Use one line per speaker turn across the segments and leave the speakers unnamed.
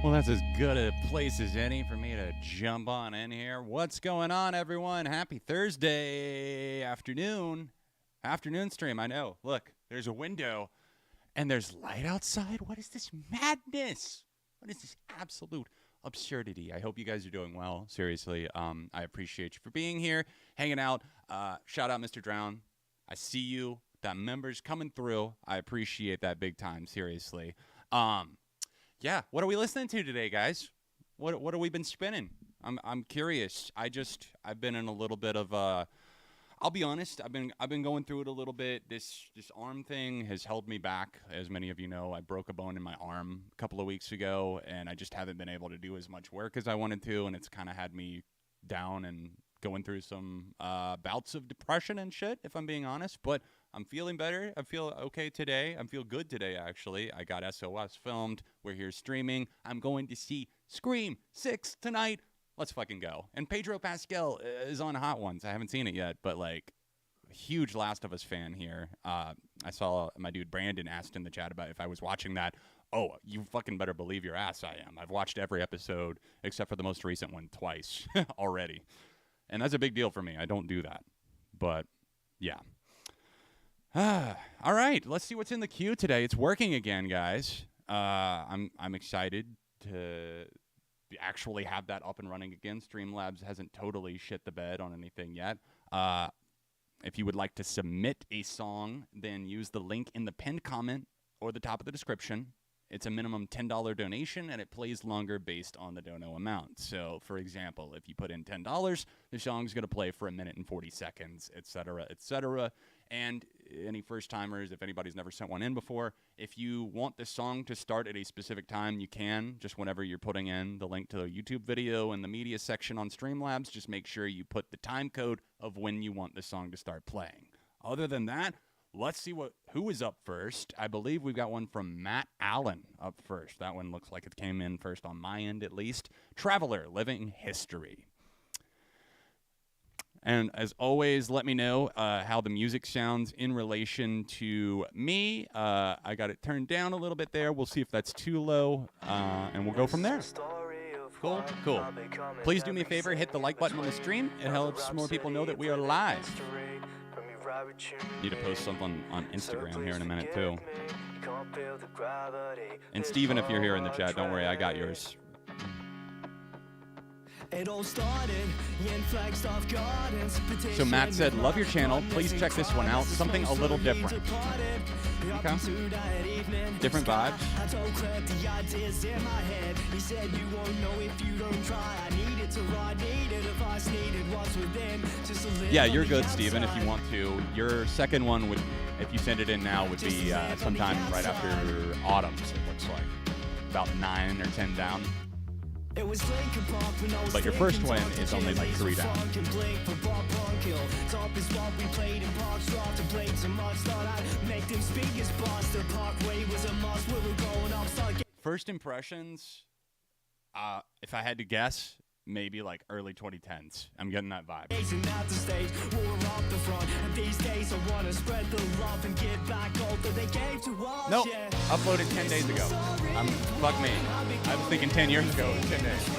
Well, that's as good a place as any for me to jump on in here. What's going on, everyone? Happy Thursday afternoon. Afternoon stream, I know. Look, there's a window, and there's light outside. What is this madness? What is this absolute absurdity? I hope you guys are doing well. Seriously, I appreciate you for being here, hanging out. Shout out, Mr. Drown. I see you. That member's coming through. I appreciate that big time, seriously. Yeah, what are we listening to today, guys? What have we been spinning? I'm curious. I've been in a little bit of I'll be honest, I've been going through it a little bit. This arm thing has held me back. As many of you know, I broke a bone in my arm a couple of weeks ago, and I just haven't been able to do as much work as I wanted to, and it's kind of had me down and going through some bouts of depression and shit, if I'm being honest. But I'm feeling better. I feel okay today. I feel good today, actually. I got SOS filmed. We're here streaming. I'm going to see Scream 6 tonight. Let's fucking go. And Pedro Pascal is on Hot Ones. I haven't seen it yet, but, like, huge Last of Us fan here. I saw my dude Brandon asked in the chat about if I was watching that. Oh, you fucking better believe your ass I am. I've watched every episode except for the most recent one twice already. And that's a big deal for me. I don't do that. But, yeah. All right, let's see what's in the queue today. It's working again, guys. I'm excited to actually have that up and running again. Streamlabs hasn't totally shit the bed on anything yet. If you would like to submit a song, then use the link in the pinned comment or the top of the description. It's a minimum $10 donation, and it plays longer based on the dono amount. So, for example, if you put in $10, the song's going to play for 1 minute and 40 seconds, etc., etc. And any first-timers, if anybody's never sent one in before, if you want the song to start at a specific time, you can. Just whenever you're putting in the link to the YouTube video in the media section on Streamlabs, just make sure you put the time code of when you want the song to start playing. Other than that, let's see who is up first. I believe we've got one from Matt Allen up first. That one looks like it came in first on my end, at least. Traveler, Living History. And as always, let me know how the music sounds in relation to me. I got it turned down a little bit there. We'll see if that's too low, and we'll go from there. Cool, cool. Please do me a favor, hit the like button on the stream. It helps more people know that we are live. Need to post something on Instagram here in a minute, too. And Steven, if you're here in the chat, don't worry, I got yours.
It all started in Flagstaff Gardens.
So Matt said, love your channel. Please check this one out. Something a little different. Okay. Different vibes. I told Craig the ideas in my head. He said you won't know if you don't try. I needed to ride, needed advice, needed what's within. Yeah, you're good, Steven, if you want to. Your second one would, if you send it in now, would be sometime right after autumns, it looks like. About 9 or 10 down. But your first one is only like 3 down. First impressions, if I had to guess, maybe like early 2010s. I'm getting that vibe. Nope, uploaded 10 days ago. Fuck me. I was thinking 10 years ago. It was 10 days.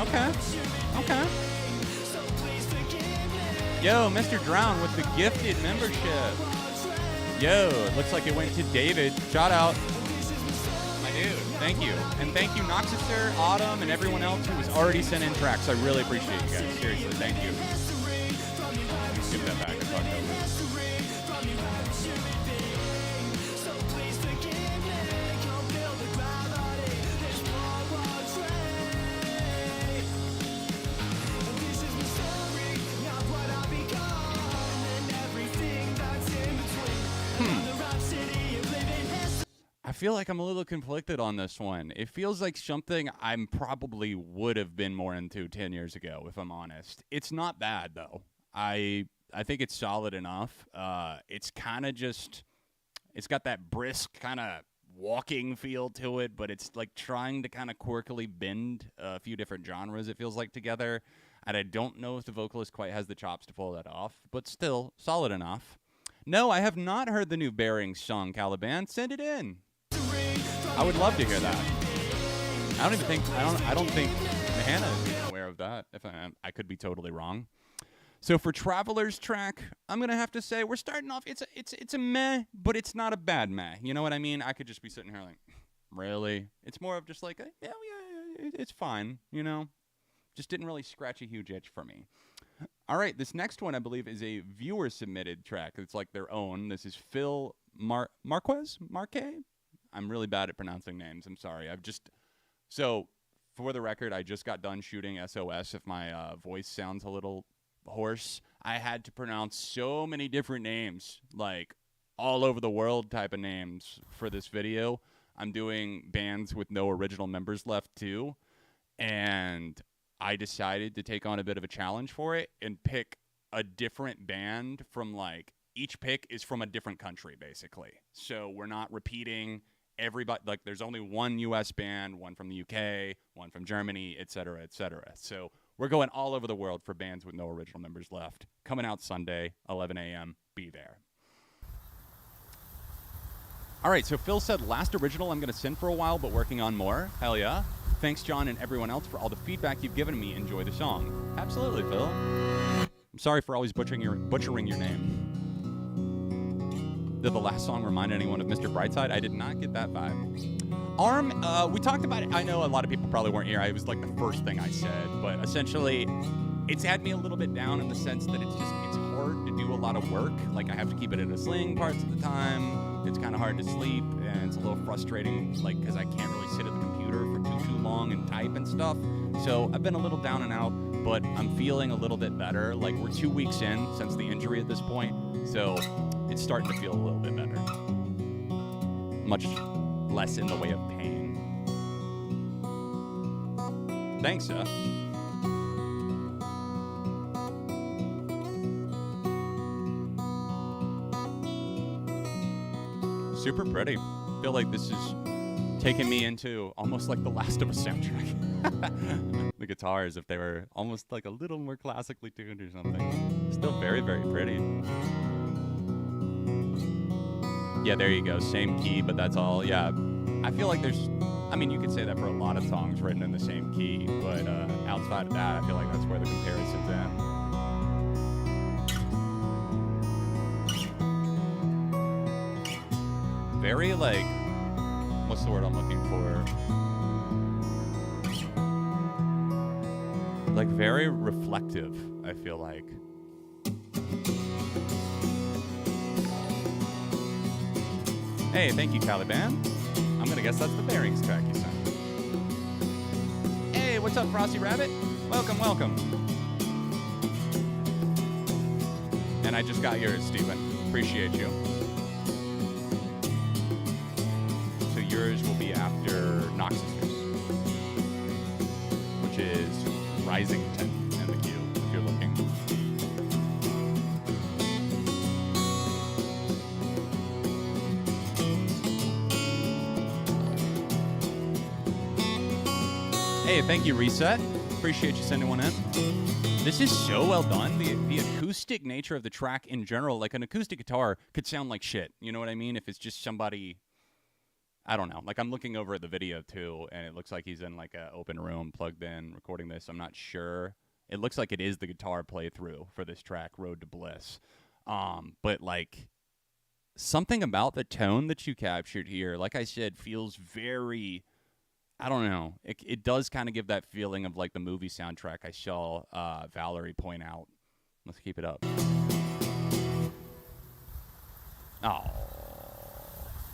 Okay. Okay. Yo, Mr. Drown with the gifted membership. Yo, it looks like it went to David. Shout out. My dude, thank you. And thank you, Noxuser, Autumn, and everyone else who has already sent in tracks. I really appreciate you guys. Seriously, thank you. Give that back. I talked over it. I feel like I'm a little conflicted on this one. It feels like something I probably would have been more into 10 years ago, if I'm honest. It's not bad, though. I think it's solid enough. It's kind of just, it's got that brisk kind of walking feel to it, but it's like trying to kind of quirkily bend a few different genres, it feels like, together. And I don't know if the vocalist quite has the chops to pull that off, but still solid enough. No, I have not heard the new Bearings song, Caliban. Send it in. I would love to hear that. I don't think Hannah is aware of that. If I could be totally wrong. So for Traveler's track, I'm gonna have to say we're starting off. It's a meh, but it's not a bad meh. You know what I mean? I could just be sitting here like, really? It's more of just like, yeah, it's fine. You know, just didn't really scratch a huge itch for me. All right, this next one I believe is a viewer submitted track. It's like their own. This is Phil Marquez. I'm really bad at pronouncing names. I'm sorry. So for the record, I just got done shooting SOS. If my voice sounds a little hoarse, I had to pronounce so many different names, like all over the world type of names for this video. I'm doing bands with no original members left too, and I decided to take on a bit of a challenge for it and pick a different band from like, each pick is from a different country basically. So we're not repeating everybody, like there's only one US band, one from the UK, one from Germany, etc., etc. So we're going all over the world for bands with no original members left. Coming out Sunday, 11 a.m. Be there. All right, so Phil said last original I'm going to send for a while, but working on more. Hell yeah. Thanks, John, and everyone else for all the feedback you've given me. Enjoy the song. Absolutely, Phil. I'm sorry for always butchering your name. Did the last song remind anyone of Mr. Brightside? I did not get that vibe. ARM, we talked about it. I know a lot of people probably weren't here. It was like the first thing I said, but essentially it's had me a little bit down in the sense that it's hard to do a lot of work. Like I have to keep it in a sling parts of the time. It's kind of hard to sleep, and it's a little frustrating, like, because I can't really sit at the computer for too long and type and stuff. So I've been a little down and out, but I'm feeling a little bit better. Like we're 2 weeks in since the injury at this point, so it's starting to feel a little bit better. Much less in the way of pain. Thanks, super pretty. Feel like this is taking me into almost like the Last of Us soundtrack. The guitars, if they were almost like a little more classically tuned or something. Still very, very pretty. Yeah, there you go. Same key, but that's all. Yeah, I feel like there's, I mean, you could say that for a lot of songs written in the same key, but outside of that, I feel like that's where the comparison's at. Very, like, what's the word I'm looking for? like very reflective, I feel like. Hey, thank you, Caliban. I'm going to guess that's the Bearings track you sent. Hey, what's up, Frosty Rabbit? Welcome, welcome. And I just got yours, Steven. Appreciate you. So yours will be after Noxus, which is Risington in the queue, if you're looking. Hey, thank you, Reset. Appreciate you sending one in. This is so well done. The acoustic nature of the track in general, like an acoustic guitar could sound like shit. You know what I mean? If it's just somebody, I don't know. Like I'm looking over at the video too, and it looks like he's in like an open room, plugged in, recording this. I'm not sure. It looks like it is the guitar playthrough for this track, Road to Bliss. But like something about the tone that you captured here, like I said, feels very, I don't know. It does kind of give that feeling of like the movie soundtrack I saw Valerie point out. Let's keep it up. Oh.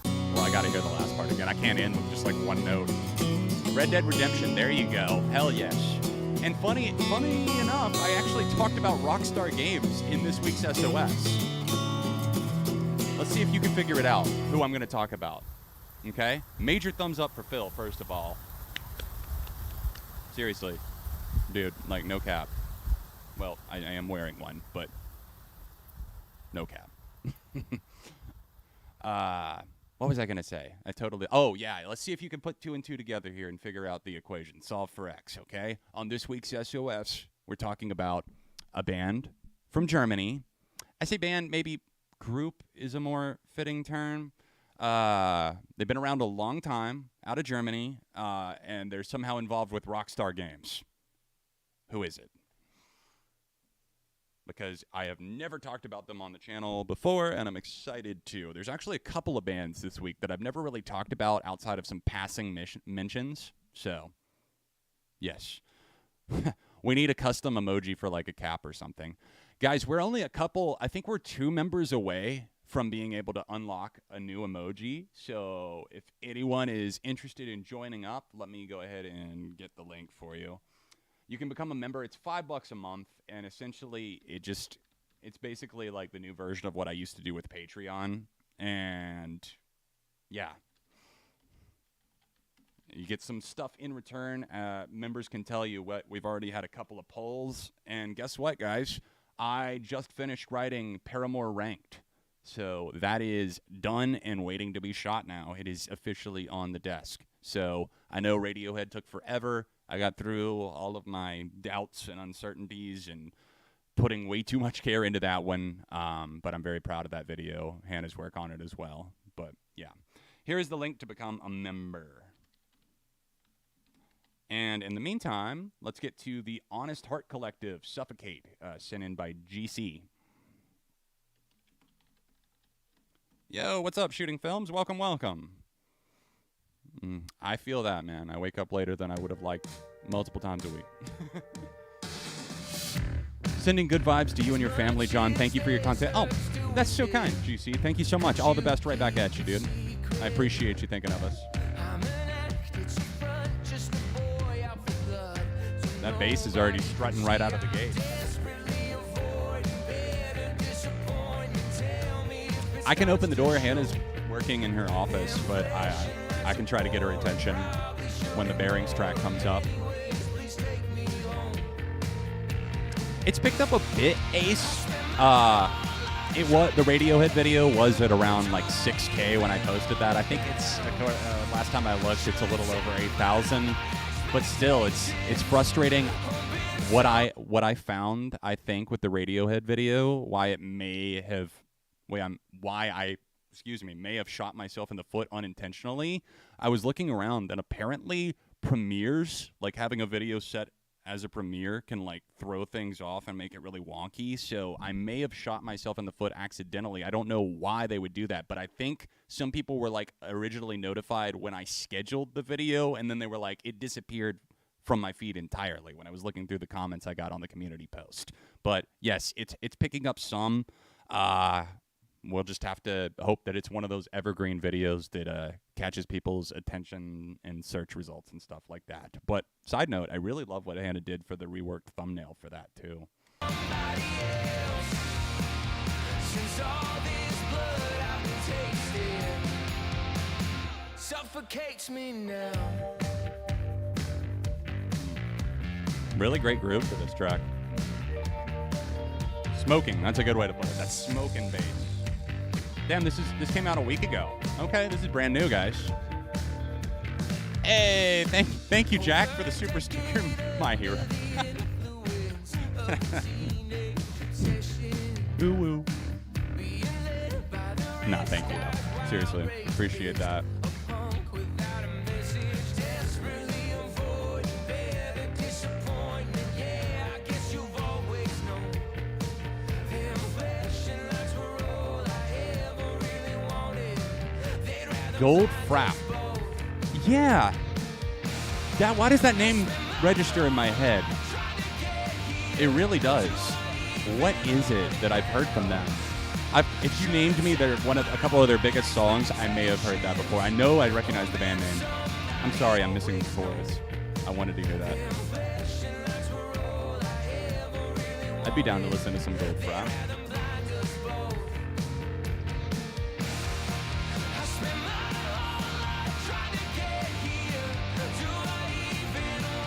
Well, I got to hear the last part again. I can't end with just like one note. Red Dead Redemption, there you go. Hell yes. And funny enough, I actually talked about Rockstar Games in this week's SOS. Let's see if you can figure it out, who I'm going to talk about. Okay? Major thumbs up for Phil, first of all. Seriously. Dude, like, no cap. Well, I am wearing one, but no cap. What was I going to say? Oh, yeah, let's see if you can put 2 and 2 together here and figure out the equation. Solve for X, okay? On this week's SOS, we're talking about a band from Germany. I say band, maybe group is a more fitting term. They've been around a long time, out of Germany, and they're somehow involved with Rockstar Games. Who is it? Because I have never talked about them on the channel before, and I'm excited to. There's actually a couple of bands this week that I've never really talked about outside of some passing mentions. So, yes. We need a custom emoji for like a cap or something. Guys, we're only I think we're 2 members away from being able to unlock a new emoji. So if anyone is interested in joining up, let me go ahead and get the link for you. You can become a member. It's $5 a month, and essentially it's basically like the new version of what I used to do with Patreon. And yeah, you get some stuff in return. Members can tell you what we've already had a couple of polls, and guess what, guys? I just finished writing Paramore Ranked. So that is done and waiting to be shot now. It is officially on the desk. So I know Radiohead took forever. I got through all of my doubts and uncertainties and putting way too much care into that one. But I'm very proud of that video. Hannah's work on it as well. But yeah, here is the link to become a member. And in the meantime, let's get to the Honest Heart Collective, Suffocate, sent in by GC. Yo, what's up, Shooting Films? Welcome, welcome. I feel that, man. I wake up later than I would have liked multiple times a week. Sending good vibes to you and your family, John. Thank you for your content. Oh, that's so kind, GC. Thank you so much. All the best right back at you, dude. I appreciate you thinking of us. That bass is already strutting right out of the gate. I can open the door. Hannah's working in her office, but I can try to get her attention when the Bearings track comes up. It's picked up a bit, Ace. The Radiohead video was at around like 6K when I posted that. I think it's last time I looked, it's a little over 8,000. But still, it's frustrating. What I found, I think, with the Radiohead video, why I may have shot myself in the foot unintentionally. I was looking around, and apparently premieres, like having a video set as a premiere, can like throw things off and make it really wonky. So I may have shot myself in the foot accidentally. I don't know why they would do that, but I think some people were like originally notified when I scheduled the video, and then they were like, it disappeared from my feed entirely when I was looking through the comments I got on the community post. But yes, it's picking up some. We'll just have to hope that it's one of those evergreen videos that catches people's attention in search results and stuff like that. But side note, I really love what Hannah did for the reworked thumbnail for that too.
Suffocates me now.
Really great groove for this track. Smoking, that's a good way to put it. That's smoking bass. Damn, this came out a week ago. Okay, this is brand new, guys. Hey, thank you, Jack, for the super sticker. My hero. Ooh woo. Nah, thank you. Seriously, appreciate that. Gold Frap. Yeah. Why does that name register in my head? It really does. What is it that I've heard from them? If you named me a couple of their biggest songs, I may have heard that before. I know I recognize the band name. I'm sorry, I'm missing the chorus. I wanted to hear that. I'd be down to listen to some Gold Frap.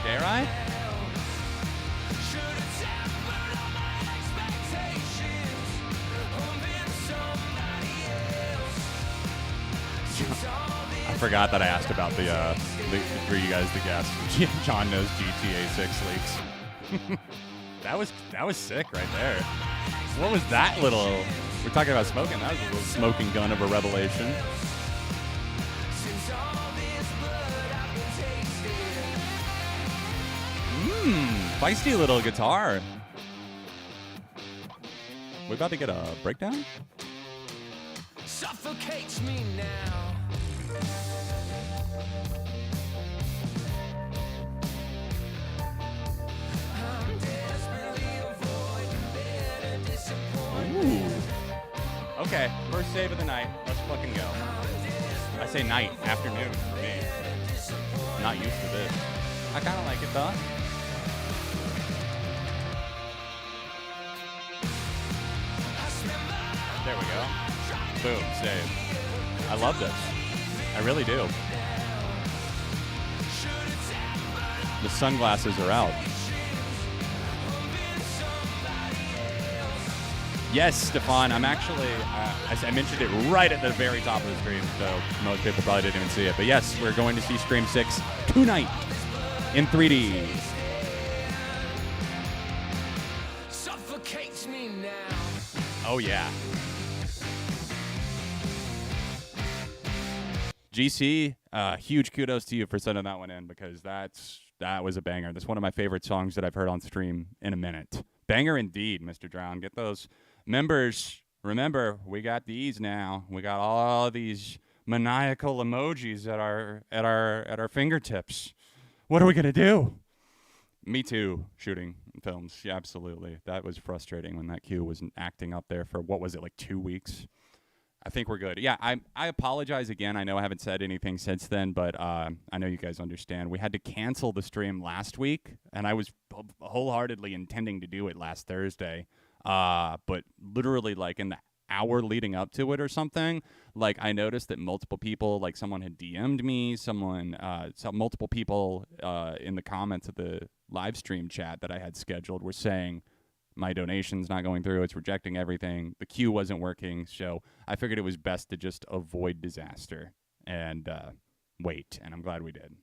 Dare I? I forgot that I asked about for you guys to guess. John knows GTA 6 leaks. That was sick right there. What was that little? We're talking about smoking. That was a little smoking gun of a revelation. Feisty little guitar. We about to get a breakdown?
Suffocates me now. I'm desperately avoiding better disappointment.
Ooh. Okay, first save of the night. Let's fucking go. I say night, afternoon for me. I'm not used to this. I kind of like it though. There we go. Boom, save. I love this. I really do. The sunglasses are out. Yes, Stefan, I'm actually, I mentioned it right at the very top of the stream, so most people probably didn't even see it. But yes, we're going to see Stream 6 tonight in 3D.
Suffocates me now.
Oh, yeah. GC, huge kudos to you for sending that one in because that was a banger. That's one of my favorite songs that I've heard on stream in a minute. Banger indeed, Mr. Drown. Get those members. Remember, we got these now. We got all these maniacal emojis at our fingertips. What are we gonna do? Me too. Shooting films. Yeah, absolutely. That was frustrating when that queue was acting up there for what was it, like 2 weeks. I think we're good. Yeah, I apologize again. I know I haven't said anything since then, but I know you guys understand. We had to cancel the stream last week, and I was wholeheartedly intending to do it last Thursday. But literally, like, in the hour leading up to it or something, like, I noticed that multiple people, like, someone had DM'd me, multiple people in the comments of the live stream chat that I had scheduled were saying, my donation's not going through, it's rejecting everything, the queue wasn't working, so I figured it was best to just avoid disaster and wait, and I'm glad we did.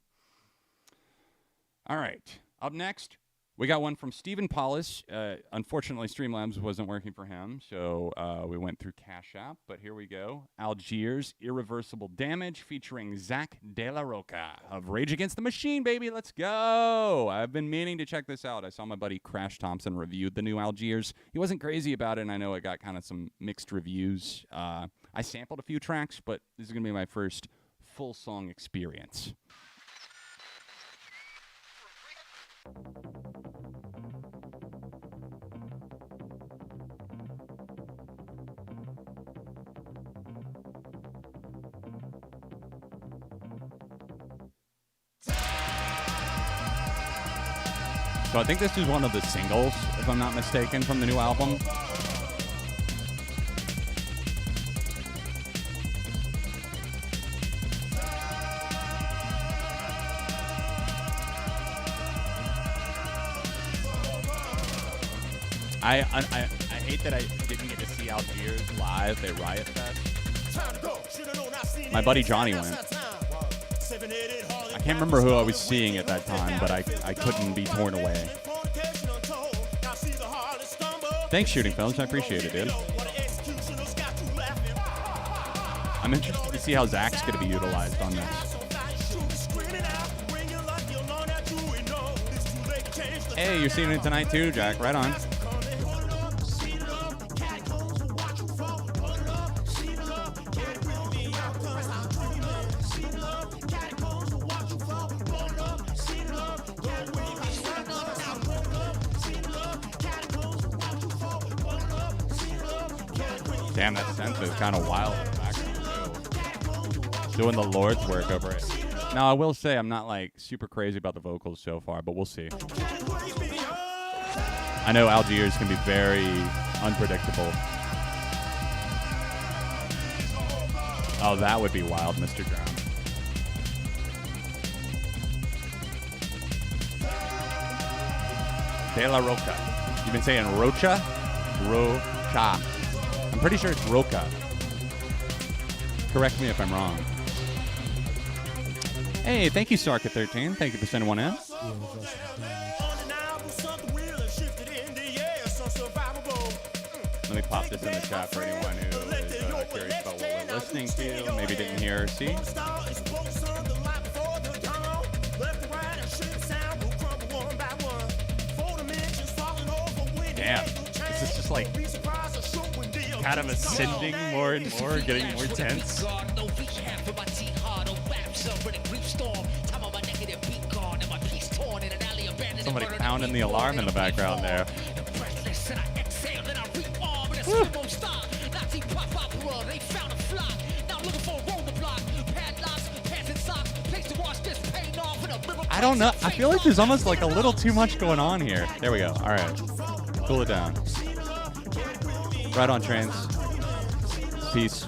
All right, up next, we got one from Stephen Paulus. Unfortunately, Streamlabs wasn't working for him, so we went through Cash App, but here we go. Algiers, Irreversible Damage, featuring Zach De La Roca of Rage Against the Machine, baby. Let's go. I've been meaning to check this out. I saw my buddy Crash Thompson reviewed the new Algiers. He wasn't crazy about it, and I know it got kind of some mixed reviews. I sampled a few tracks, but this is going to be my first full song experience. So I think this is one of the singles, if I'm not mistaken, from the new album. I hate that I didn't get to see Algiers live at Riot Fest. My buddy Johnny went. I can't remember who I was seeing at that time, but I couldn't be torn away. Thanks, Shooting Films. I appreciate it, dude. I'm interested to see how Zach's going to be utilized on this. Hey, you're seeing it tonight too, Jack. Right on. Damn, that sense is kind of wild in the background, too. Doing the Lord's work over it. Now, I will say I'm not, like, super crazy about the vocals so far, but we'll see. I know Algiers can be very unpredictable. Oh, that would be wild, Mr. Drown. De La Roca. You've been saying Rocha? Rocha. I'm pretty sure it's Roca. Correct me if I'm wrong. Hey, thank you, Sarka13. Thank you for sending one in. Let me pop this in the chat for anyone who is curious about what we're listening to, maybe didn't hear or see. Damn, this is just like kind of ascending more and more, getting more tense. Somebody pounding the alarm in the background there. Woo. I don't know. I feel like there's almost like a little too much going on here. There we go. All right. Cool it down. Right on, trains. Peace.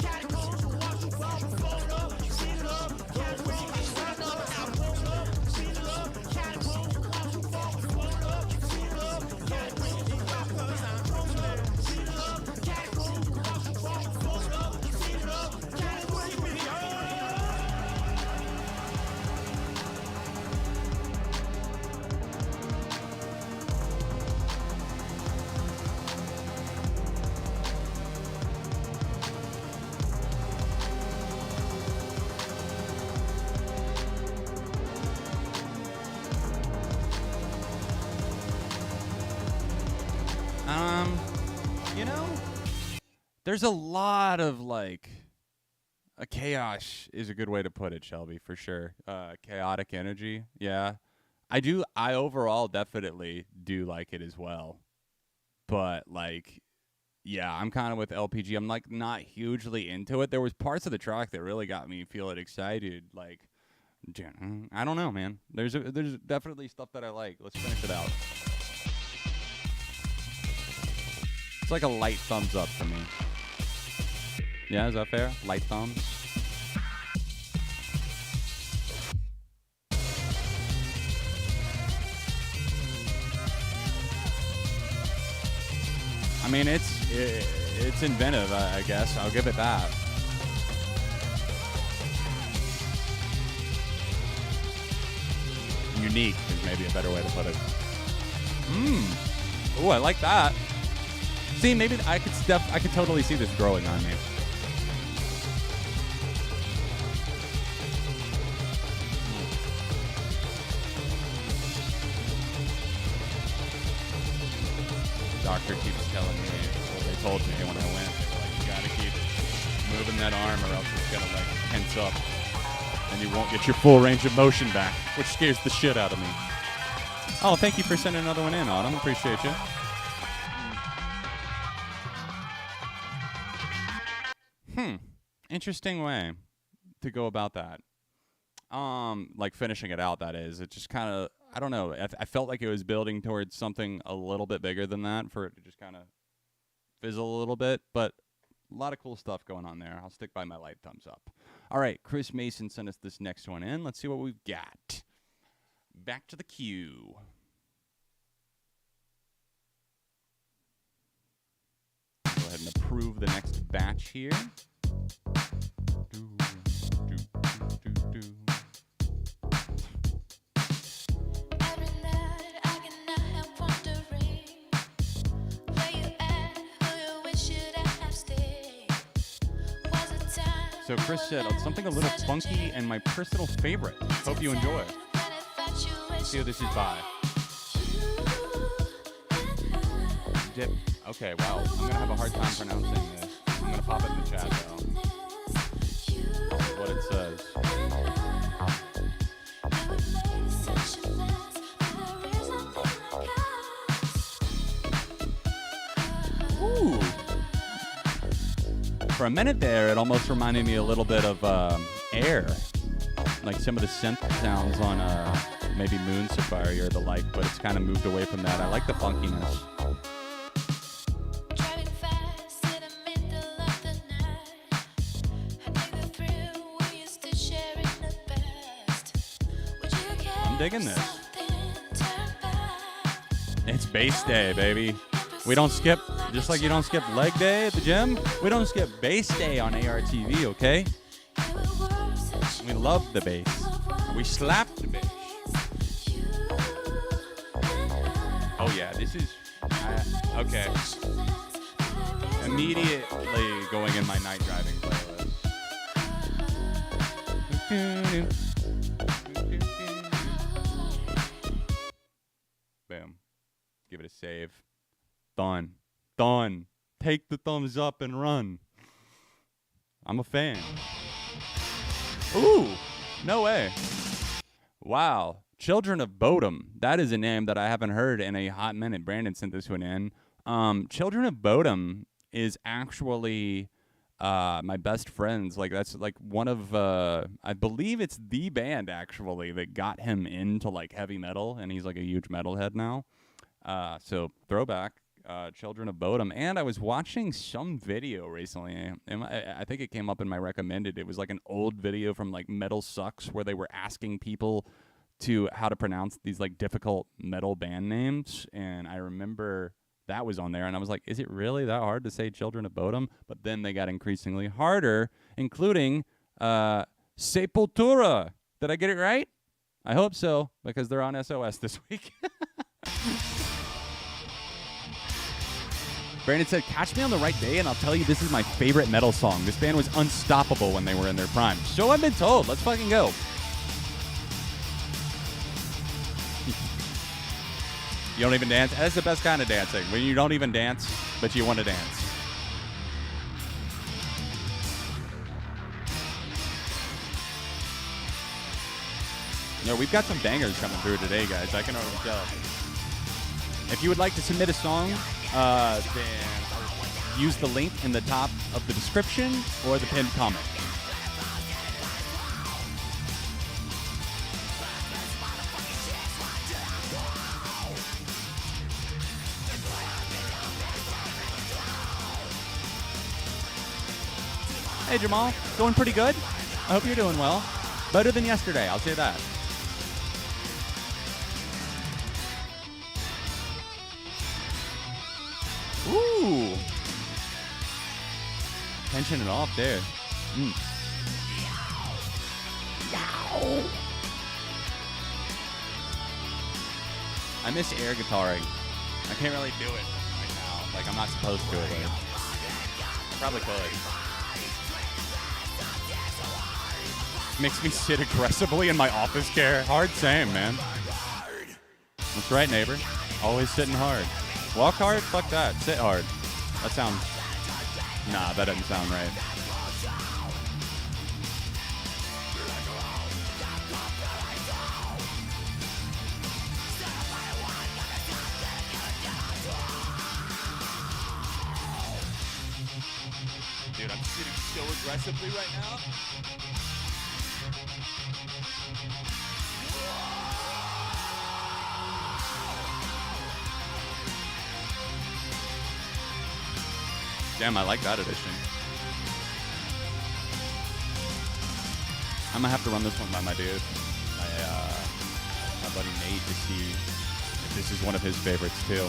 You know, there's a lot of like a chaos is a good way to put it, Shelby, for sure. Chaotic energy. Yeah. I overall definitely do like it as well. But like, yeah, I'm kind of with LPG. I'm like not hugely into it. There was parts of the track that really got me feeling excited. Like, I don't know, man. There's definitely stuff that I like. Let's finish it out. It's like a light thumbs up for me. Yeah, is that fair? Light thumbs. I mean, it's inventive, I guess. I'll give it that. Unique is maybe a better way to put it. Oh, I like that. See, maybe I could totally see this growing on me. Doctor keeps telling me, well, they told me when I went, they were like, you gotta keep moving that arm or else it's gonna like tense up and you won't get your full range of motion back, which scares the shit out of me. Oh, thank you for sending another one in, Autumn. Appreciate you. Interesting way to go about that. Like finishing it out, that is. It just kind of, I don't know. I felt like it was building towards something a little bit bigger than that for it to just kind of fizzle a little bit. But a lot of cool stuff going on there. I'll stick by my light thumbs up. All right, Chris Mason sent us this next one in. Let's see what we've got. Back to the queue. Go ahead and approve the next batch here. So Chris said, something a little funky and my personal favorite. Hope you enjoy. Let's see who this is by. Dip. Okay, wow. I'm going to have a hard time pronouncing this. I'm going to pop it in the chat, though. This is what it says. Ooh. For a minute there, it almost reminded me a little bit of Air. Like some of the synth sounds on maybe Moon Safari or the like, but it's kind of moved away from that. I like the funkiness. I'm digging this. It's bass day, baby. We don't skip, just like you don't skip leg day at the gym, we don't skip bass day on ARTV, okay? We love the bass. We slap the bass. Oh yeah, this is, okay. Immediately going in my night driving playlist. Boom. Give it a save. Done. Done. Take the thumbs up and run. I'm a fan. Ooh, no way. Wow. Children of Bodom. That is a name that I haven't heard in a hot minute. Brandon sent this one in. Children of Bodom is actually my best friends. Like that's like one of I believe it's the band actually that got him into like heavy metal, and he's like a huge metalhead now. So throwback. Children of Bodom. And I was watching some video recently, and I think it came up in my recommended. It was like an old video from like Metal Sucks where they were asking people to how to pronounce these like difficult metal band names, and I remember that was on there, and I was like, is it really that hard to say Children of Bodom? But then they got increasingly harder, including Sepultura. Did I get it right? I hope so, because they're on SOS this week. Brandon said, catch me on the right day and I'll tell you this is my favorite metal song. This band was unstoppable when they were in their prime. So I've been told. Let's fucking go. You don't even dance? That's the best kind of dancing. When you don't even dance, but you want to dance. No, we've got some bangers coming through today, guys. I can already tell. If you would like to submit a song, then use the link in the top of the description or the pinned comment. Hey Jamal, going pretty good? I hope you're doing well. Better than yesterday, I'll say that. Ooh. Tension it off there. I miss air guitaring. I can't really do it right now. Like, I'm not supposed to. Like, I probably could. Makes me sit aggressively in my office chair. Hard same, man. That's right, neighbor. Always sitting hard. Walk hard? Fuck that. Sit hard. That sounds... Nah, that doesn't sound right. Dude, I'm sitting so aggressively right now. Damn, I like that edition. I'm gonna have to run this one by my dude, my buddy Nate, to see if this is one of his favorites too.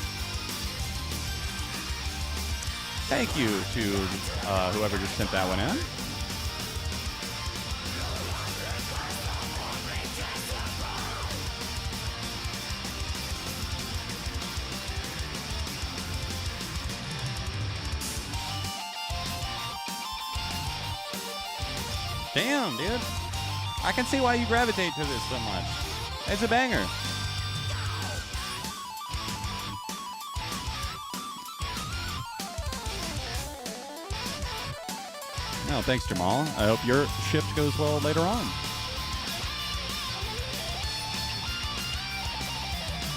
Thank you to whoever just sent that one in. Damn, dude. I can see why you gravitate to this so much. It's a banger. No, thanks, Jamal. I hope your shift goes well later on.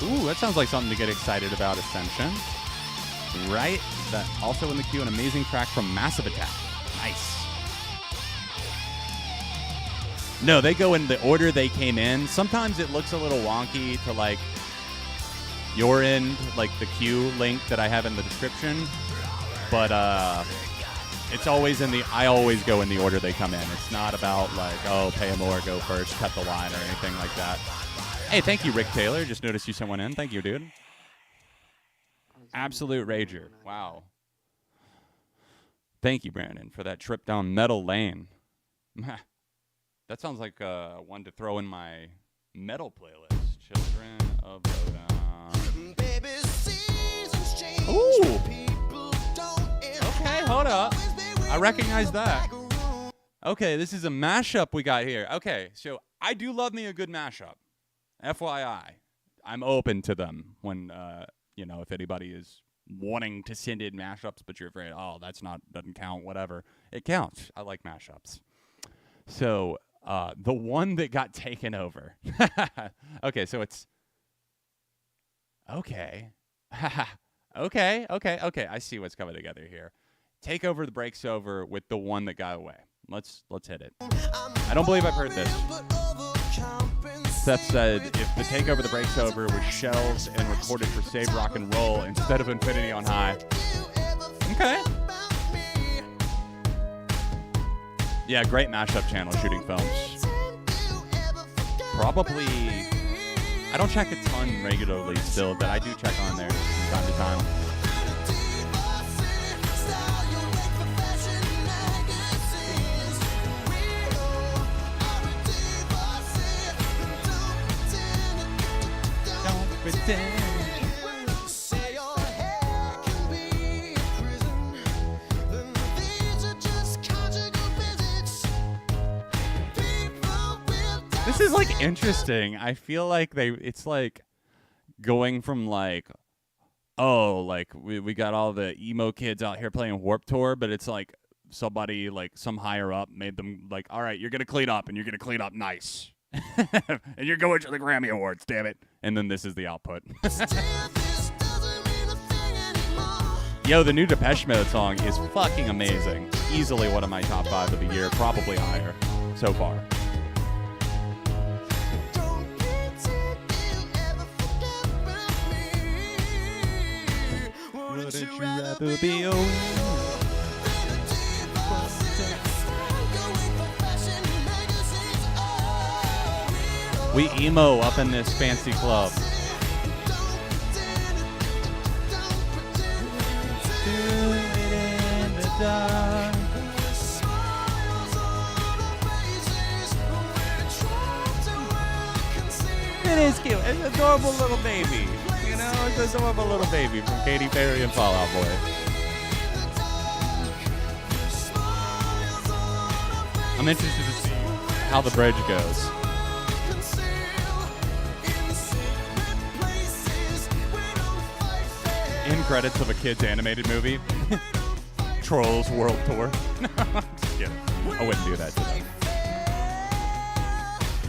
Ooh, that sounds like something to get excited about, Ascension. Right? That also in the queue, an amazing track from Massive Attack. Nice. No, they go in the order they came in. Sometimes it looks a little wonky to like your end, like the queue link that I have in the description. But it's always I always go in the order they come in. It's not about like, oh, pay more, go first, cut the line, or anything like that. Hey, thank you, Rick Taylor. Just noticed you sent one in. Thank you, dude. Absolute Rager. Wow. Thank you, Brandon, for that trip down metal lane. That sounds like one to throw in my metal playlist. Children of Bodom. Ooh. Okay, hold up. I recognize that. Okay, this is a mashup we got here. Okay, so I do love me a good mashup. FYI. I'm open to them when, if anybody is wanting to send in mashups, but you're afraid, oh, doesn't count, whatever. It counts. I like mashups. So, the one that got taken over. Okay, so it's... Okay. Okay. I see what's coming together here. Takeover the breaks over with the one that got away. Let's hit it. I don't believe I've heard this. Seth said, if the Takeover the breaks over was shells and recorded for Save Rock and Roll instead of Infinity on High. Okay. Yeah, great mashup channel, Shooting Films. Probably, I don't check a ton regularly still, but I do check on there from time to time. Don't pretend. This is like interesting. I feel like it's like going from like, oh, like we got all the emo kids out here playing Warped Tour, but it's like somebody like some higher up made them like, all right, you're going to clean up and you're going to clean up nice. And you're going to the Grammy Awards, damn it. And then this is the output. Yo, the new Depeche Mode song is fucking amazing. Easily one of my top 5 of the year, probably higher so far. Wouldn't you rather be a We emo up in this fancy club. It is cute. It's an adorable little baby. You know, it's an adorable little baby from Katy Perry and Fall Out Boy. I'm interested to see how the bridge goes. End credits of a kid's animated movie. Trolls World Tour. Just kidding. I wouldn't do that to them.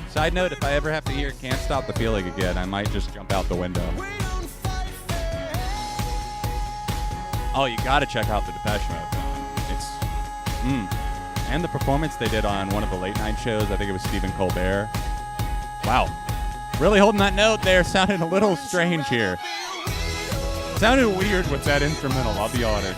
Side note, if I ever have to hear Can't Stop the Feeling again, I might just jump out the window. Oh, you gotta check out the Depeche Mode song. And the performance they did on one of the late night shows, I think it was Stephen Colbert. Wow. Really holding that note there, sounded a little strange here. Sounded weird with that instrumental, I'll be honest.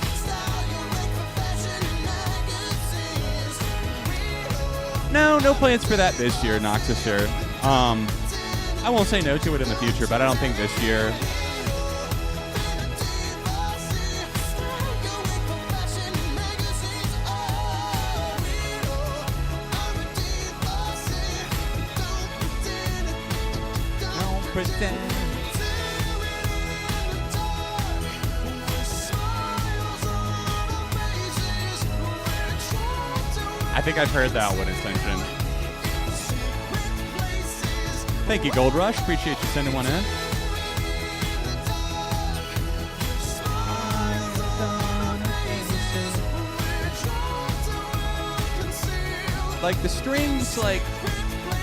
No plans for that this year, Noxusir. I won't say no to it in the future, but I don't think this year. Don't pretend. I think I've heard that one, Ascension. Thank you, Gold Rush. Appreciate you sending one in. Like the strings, like,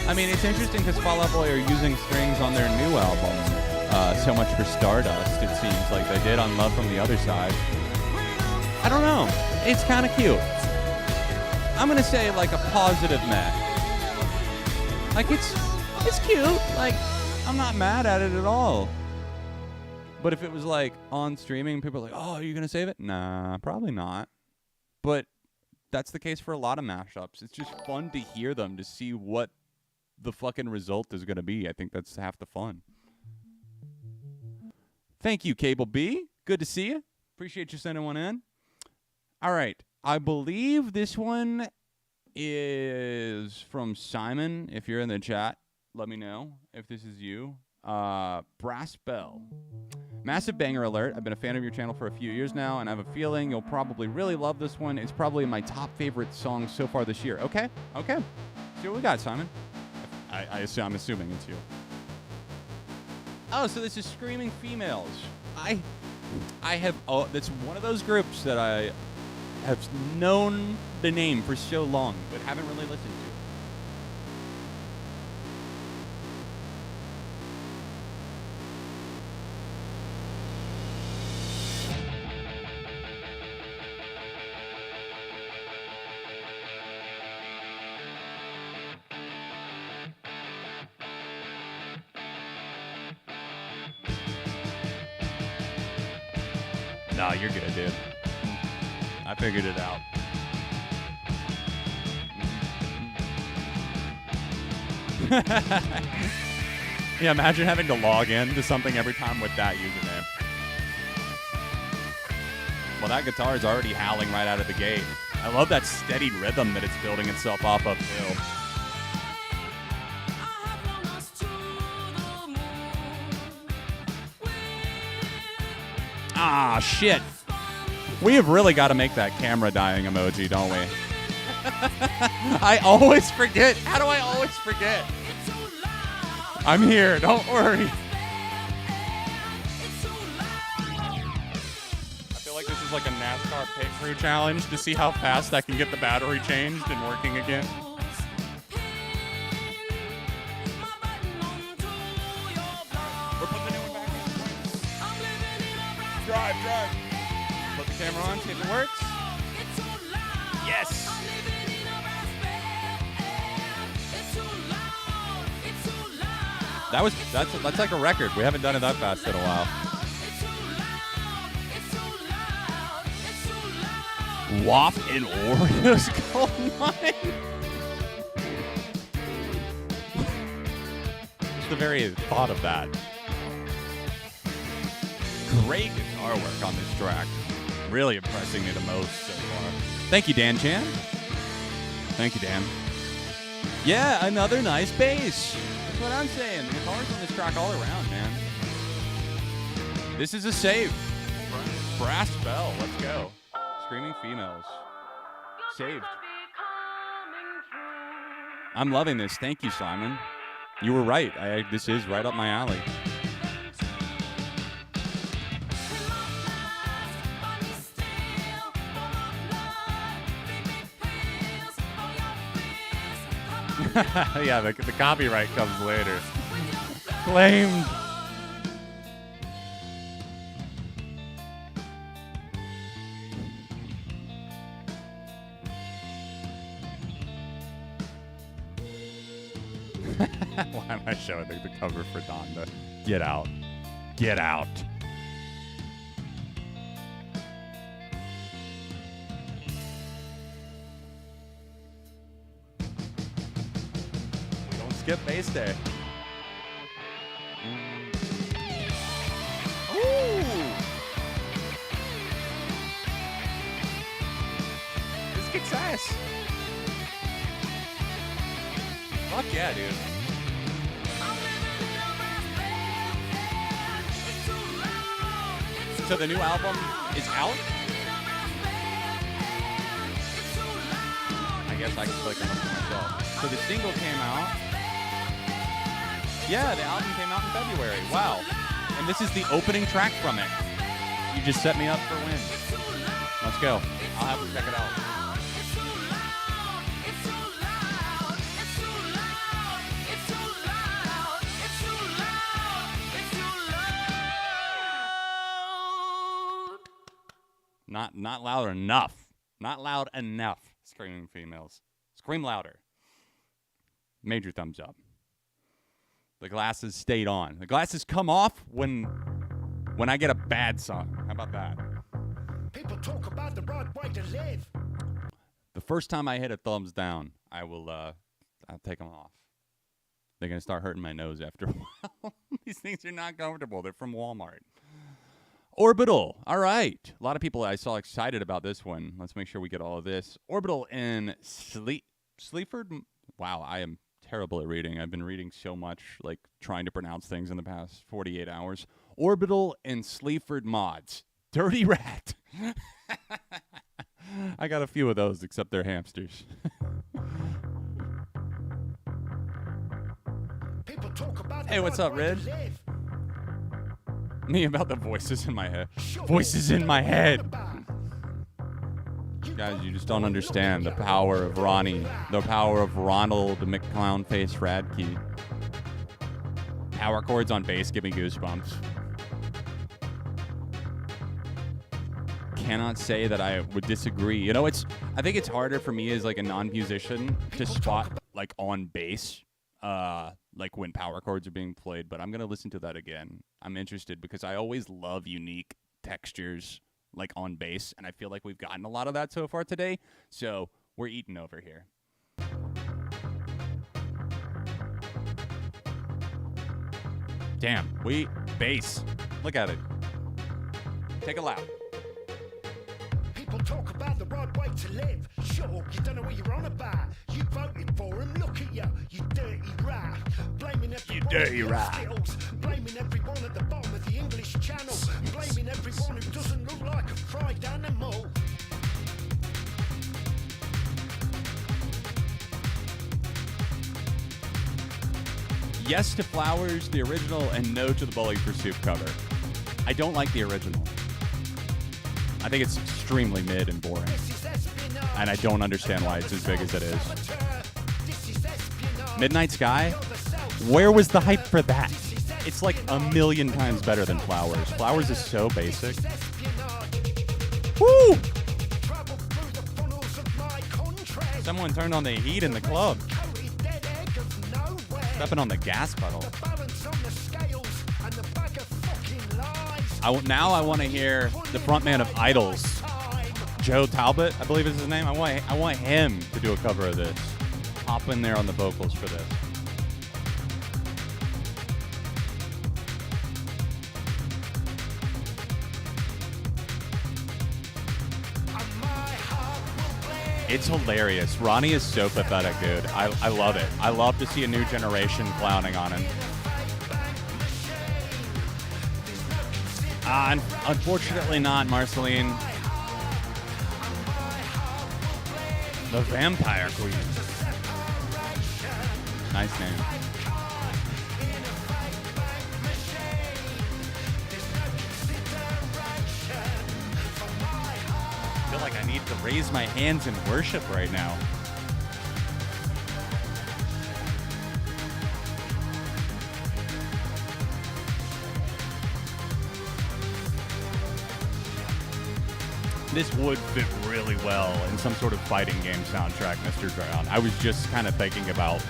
I mean, it's interesting because Fall Out Boy are using strings on their new album. So much for Stardust, it seems like they did on Love from the Other Side. I don't know. It's kind of cute. I'm gonna say like a positive meh. Like it's cute. Like I'm not mad at it at all. But if it was like on streaming, people are like, "Oh, are you gonna save it?" Nah, probably not. But that's the case for a lot of mashups. It's just fun to hear them, to see what the fucking result is gonna be. I think that's half the fun. Thank you, Cable B. Good to see you. Appreciate you sending one in. All right. I believe this one is from Simon. If you're in the chat, let me know if this is you. Brass Bell. Massive banger alert. I've been a fan of your channel for a few years now, and I have a feeling you'll probably really love this one. It's probably my top favorite song so far this year. Okay. See what we got, Simon. I'm assuming it's you. Oh, so this is Screaming Females. I have. Oh, that's one of those groups that I have known the name for so long, but haven't really listened to. No, you're good, dude. I figured it out. Yeah, imagine having to log in to something every time with that username. Well, that guitar is already howling right out of the gate. I love that steady rhythm that it's building itself off of, too. Ah, shit. We have really got to make that camera dying emoji, don't we? I always forget. How do I always forget? I'm here. Don't worry. I feel like this is like a NASCAR pit crew challenge to see how fast I can get the battery changed and working again. We're putting the new one back in. Drive. Put the camera on, see if it works. Yes. That's like a record. We haven't done it that fast in a while. WAP and Oreos Gold Mine. Just the very thought of that. Great guitar work on this track. Really impressing me the most so far. Thank you, Dan Chan. Thank you, Dan. Yeah, another nice bass. That's what I'm saying. The guitars on this track all around, man. This is a save. Brass Bell. Let's go. Screaming Females. Saved. I'm loving this. Thank you, Simon. You were right. This is right up my alley. Yeah, the copyright comes later. Claimed. Why am I showing the cover for Donda? Get out. Get out. skip bass there. Ooh. This kicks ass. Fuck yeah, dude. So the new album is out? I guess I can click on it for myself. So the single came out. Yeah, the album came out in February. Wow. And this is the opening track from it. You just set me up for a win. Let's go. I'll have to check it out. Not loud enough. Not loud enough. Screaming females. Scream louder. Major thumbs up. The glasses stayed on. The glasses come off when I get a bad song. How about that?
People talk about the right way to live.
The first time I hit a thumbs down, I'll take them off. They're going to start hurting my nose after a while. These things are not comfortable. They're from Walmart. Orbital. All right. A lot of people I saw excited about this one. Let's make sure we get all of this. Orbital in Sleaford. Wow, I am terrible at reading. I've been reading so much, like trying to pronounce things in the past 48 hours. Orbital and Sleaford mods. Dirty Rat. I got a few of those, except they're hamsters.
People talk about the
Hey, what's
right
up,
way
Red?
to live.
Me about the voices in my head. Voices in my head. Guys, you just don't understand the power of Ronnie, the power of Ronald McClownface Radke. Power chords on bass give me goosebumps. Cannot say that I would disagree. You know, I think it's harder for me as like a non-musician to spot like on bass, like when power chords are being played, but I'm going to listen to that again. I'm interested because I always love unique textures like on bass, and I feel like we've gotten a lot of that so far today, so we're eating over here. Damn, bass. Look at it. Take a lap.
People talk about the right way to live. Sure, you don't know what you're on about. You voted for him, look at you, you dirty rat. Blaming everyone
dirty
at the
rat.
hospitals. Blaming everyone at the bottom of the English Channel. Blaming everyone who doesn't look like a fried animal.
Yes to Flowers, the original, and no to the Bowling for Soup cover. I don't like the original. I think it's extremely mid and boring. And I don't understand why it's as big as it is. Midnight Sky? Where was the hype for that? It's like a million times better than Flowers. Flowers is so basic. Woo! Someone turned on the heat in the club. Stepping on the gas pedal. Now I want to hear the frontman of Idols, Joe Talbot, I believe is his name. I want him to do a cover of this. Hop in there on the vocals for this. It's hilarious. Ronnie is so pathetic, dude. I love it. I love to see a new generation clowning on him. Unfortunately not, Marceline. The Vampire Queen. Nice name. I feel like I need to raise my hands in worship right now. This would fit really well in some sort of fighting game soundtrack, Mr. Drown. I was just kind of thinking about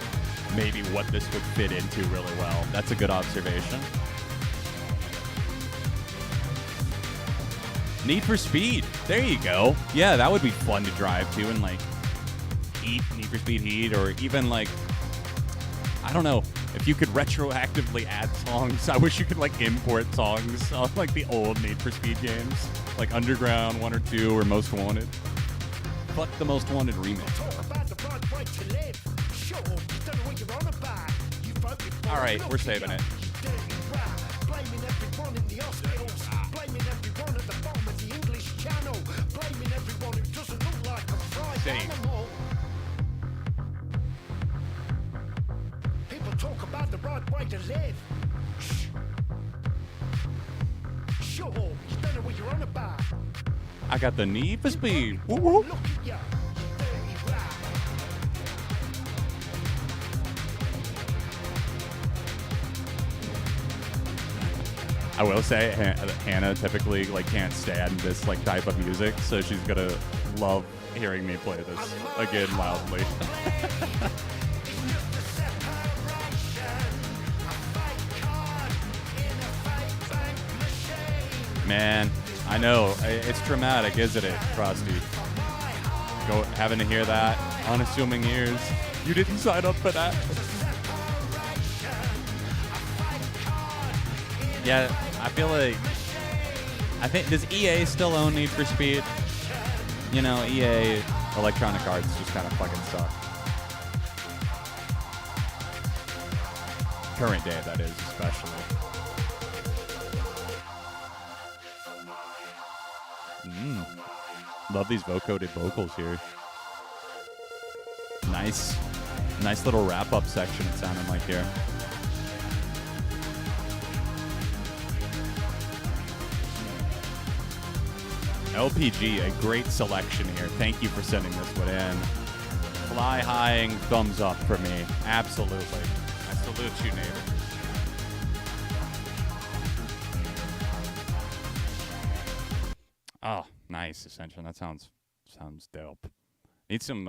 maybe what this would fit into really well. That's a good observation. Need for Speed. There you go. Yeah, that would be fun to drive to and like eat Need for Speed Heat, or even like, I don't know if you could retroactively add songs. I wish you could like import songs on like the old Need for Speed games, like Underground 1 or 2 or Most Wanted. Fuck the Most Wanted remix. All right, we're saving it.
Blaming everyone in the hospitals, blaming everyone at the bottom of the English Channel, blaming everyone who doesn't look like a fried animal. People talk about the right way to live. Shh. Shut up, you don't know what you're on about.
I got the Need for Speed. Woo woo.
Look at ya, you dirty rat.
I will say Hannah typically like can't stand this like type of music, so she's gonna love hearing me play this again loudly. Man, I know it's traumatic, isn't it, Frosty? Having to hear that, unassuming ears. You didn't sign up for that. Yeah, I feel like does EA still own Need for Speed? You know, EA Electronic Arts just kind of fucking suck. Current day, that is, especially. Love these vocoded vocals here. Nice little wrap-up section it sounded like here. LPG, a great selection here. Thank you for sending this one in. Fly-highing thumbs up for me. Absolutely. I salute you, neighbor. Oh, nice, Ascension. That sounds dope. Need some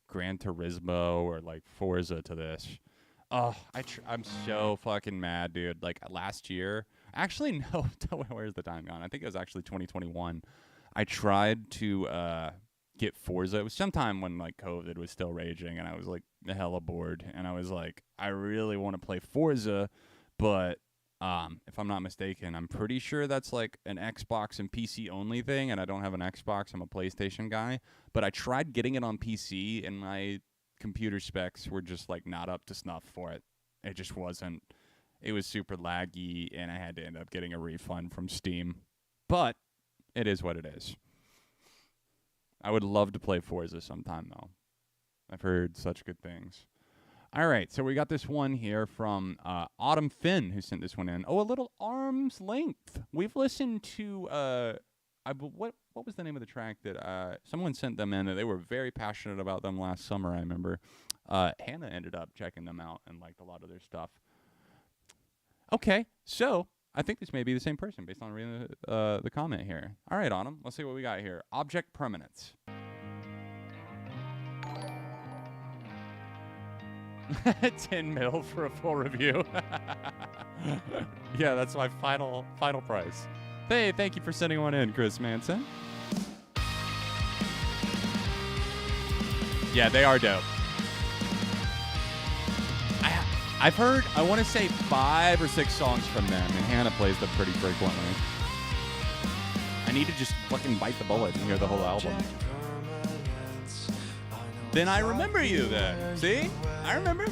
Gran Turismo or like Forza to this. Oh, I'm so fucking mad, dude. Like last year, actually no, where's the time gone? I think it was actually 2021. I tried to get Forza. It was sometime when like COVID was still raging, and I was like hella bored. And I was like, I really want to play Forza, but if I'm not mistaken, I'm pretty sure that's like an Xbox and PC only thing, and I don't have an Xbox. I'm a PlayStation guy. But I tried getting it on PC, and my computer specs were just like not up to snuff for it. It just wasn't. It was super laggy, and I had to end up getting a refund from Steam. But it is what it is. I would love to play Forza sometime, though. I've heard such good things. All right, so we got this one here from Autumn Finn, who sent this one in. Oh, a little arm's length. We've listened to what was the name of the track that someone sent them in? They were very passionate about them last summer, I remember. Hannah ended up checking them out and liked a lot of their stuff. Okay, so I think this may be the same person based on reading the comment here. All right, Autumn, let's see what we got here. Object permanence. 10 mil for a full review. Yeah, that's my final price. Hey, thank you for sending one in, Chris Manson. Yeah, they are dope. I've heard, I want to say 5 or 6 songs from them, and Hannah plays them pretty frequently. I need to just fucking bite the bullet and hear the whole album. Then I remember you then. See? I remember.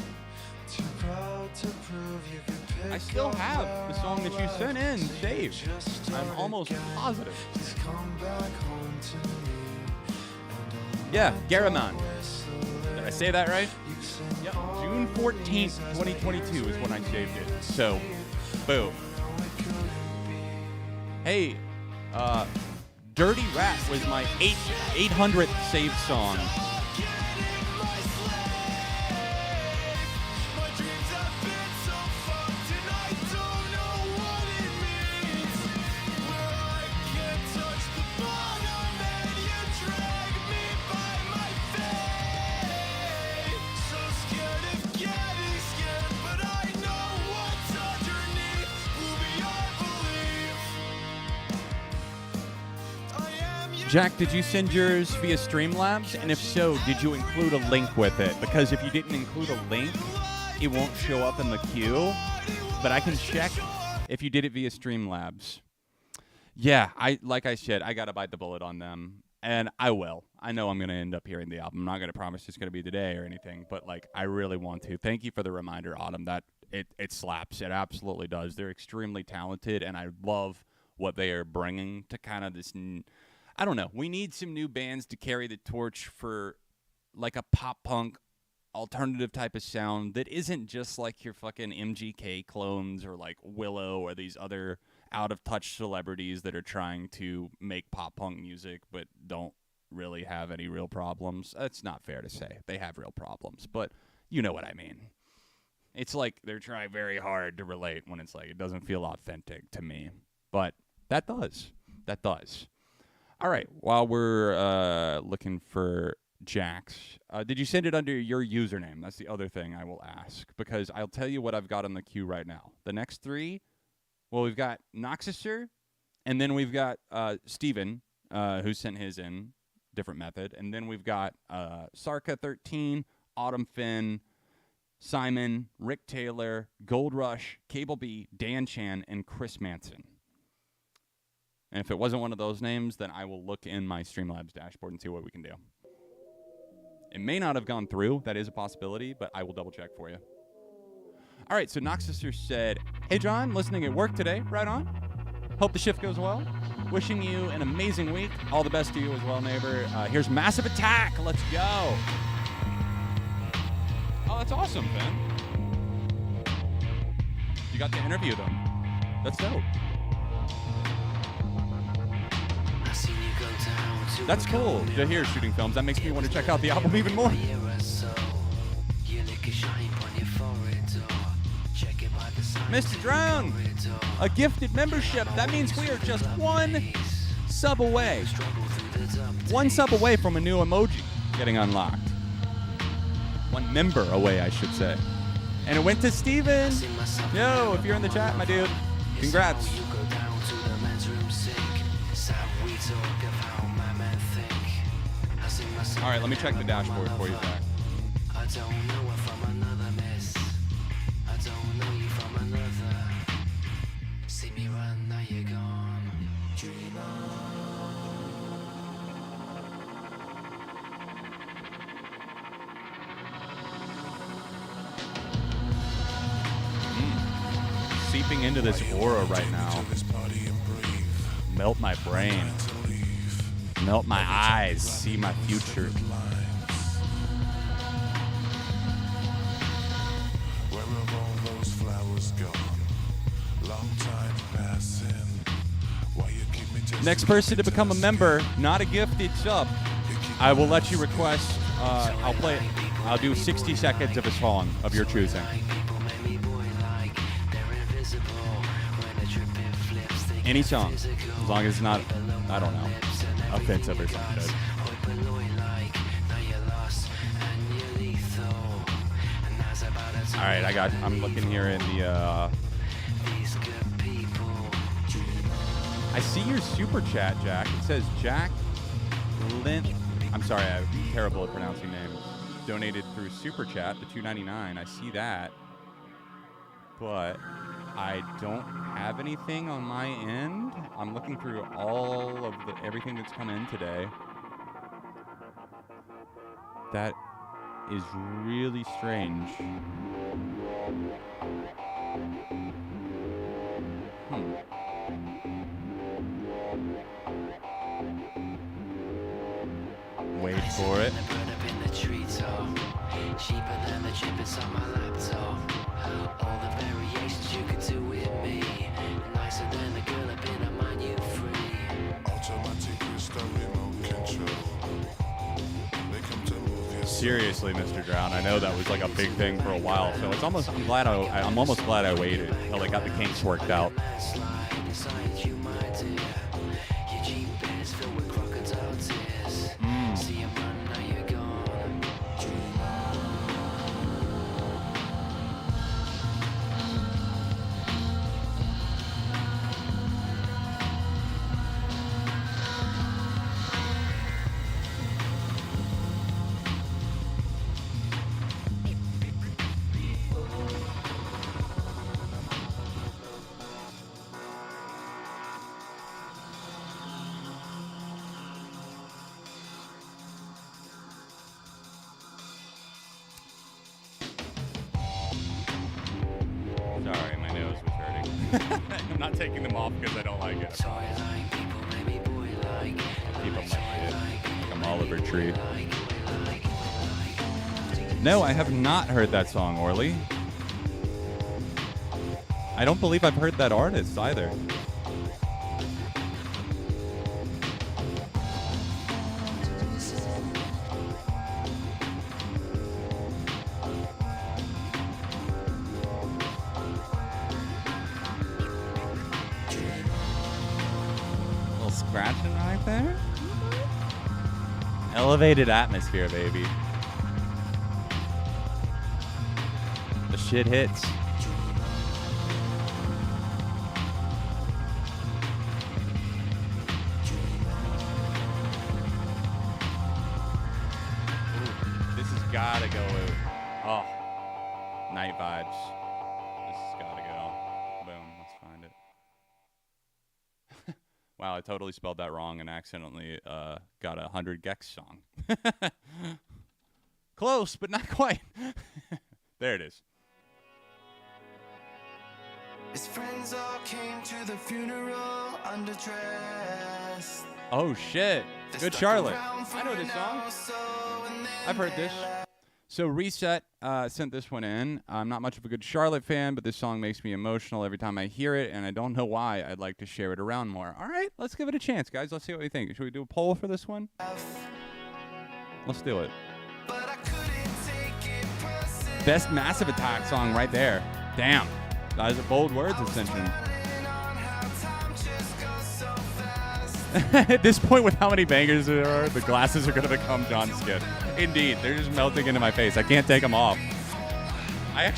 I still have the song that you sent in saved. I'm almost positive. Yeah, Garamond. Did I say that right? Yep. June 14th, 2022 is when I saved it. So, boom. Hey, Dirty Rat was my 800th saved song. Jack, did you send yours via Streamlabs? And if so, did you include a link with it? Because if you didn't include a link, it won't show up in the queue, but I can check if you did it via Streamlabs. Yeah, like I said, I gotta bite the bullet on them, and I will. I know I'm gonna end up hearing the album. I'm not gonna promise it's gonna be today or anything, but like I really want to. Thank you for the reminder, Autumn. That it slaps. It absolutely does. They're extremely talented, and I love what they are bringing to kind of this. I don't know. We need some new bands to carry the torch for like a pop punk alternative type of sound that isn't just like your fucking MGK clones or like Willow or these other out of touch celebrities that are trying to make pop punk music but don't really have any real problems. That's not fair to say. They have real problems, but you know what I mean. It's like they're trying very hard to relate when it's like it doesn't feel authentic to me. But that does. That does. All right. While we're looking for Jax, did you send it under your username? That's the other thing I will ask, because I'll tell you what I've got on the queue right now. The next three, well, we've got Noxister, and then we've got Steven, who sent his in, different method, and then we've got Sarka13, Autumn Finn, Simon, Rick Taylor, Gold Rush, Cable B, Dan Chan, and Chris Manson. And if it wasn't one of those names, then I will look in my Streamlabs dashboard and see what we can do. It may not have gone through. That is a possibility, but I will double check for you. All right, so Noxister said, "Hey, John, listening at work today. Right on. Hope the shift goes well. Wishing you an amazing week. All the best to you as well, neighbor. Here's Massive Attack. Let's go." Oh, that's awesome, Ben. You got to interview them. That's dope. That's cool to hear Shooting Films. That makes me want to check out the album even more. Mr. Drone, a gifted membership. That means we are just one sub away. One sub away from a new emoji getting unlocked. One member away, I should say. And it went to Steven. Yo, if you're in the chat, my dude, congrats. All right, let me check the dashboard for you, Zach.
I don't know if I'm another miss. I don't know you from another. See me run, now you're gone. Dream
Seeping into this aura right now. Melt my brain. Melt my eyes. See my future.
Where have all those flowers gone? Long time passing. Why you keep me just
Next person to become a member, not a gifted sub. I will let you request. I'll do 60 seconds of a song of your choosing. Any song, as long as it's not, I don't know, offensive or something. All right, I'm looking here in the, I see your super chat, Jack. It says Jack Lynn, I'm sorry, I'm terrible at pronouncing names. Donated through super chat to $2.99. I see that, but I don't have anything on my end. I'm looking through all of everything that's come in today. That is really strange. Wait for it.
Cheaper than the chippets on my laptop. All the variations you could do with me. Nicer than the girl up in a mind you free.
automatic crystal remote control. They come to move your
Seriously, Mr. Drown, I know that was like a big thing for a while, so it's almost I'm almost glad I waited until I got the kinks worked out. I'm not taking them off because I don't like it.
Toy like people, maybe boy like.
Keep them like shit. Like I'm Oliver Tree. No, I have not heard that song, Orly. I don't believe I've heard that artist either. A little scratching right there. Elevated atmosphere, baby. The shit hits. This has gotta go. Oh, night vibes. This has gotta go. Boom. Let's find it. Wow, I totally spelled that wrong and accidentally got a 100 Gex song. Close, but not quite. There it is.
His friends all came to the funeral underdressed.
Oh shit. Good Charlotte. I know this song. I've heard this. So Reset sent this one in. I'm not much of a Good Charlotte fan, but this song makes me emotional every time I hear it, and I don't know why. I'd like to share it around more. All right, let's give it a chance, guys. Let's see what we think. Should we do a poll for this one? Let's do it. Best Massive Attack song right there. Damn. Those are bold words, Ascension. At this point, with how many bangers there are, the glasses are going to become John's skin. Indeed, they're just melting into my face. I can't take them off. I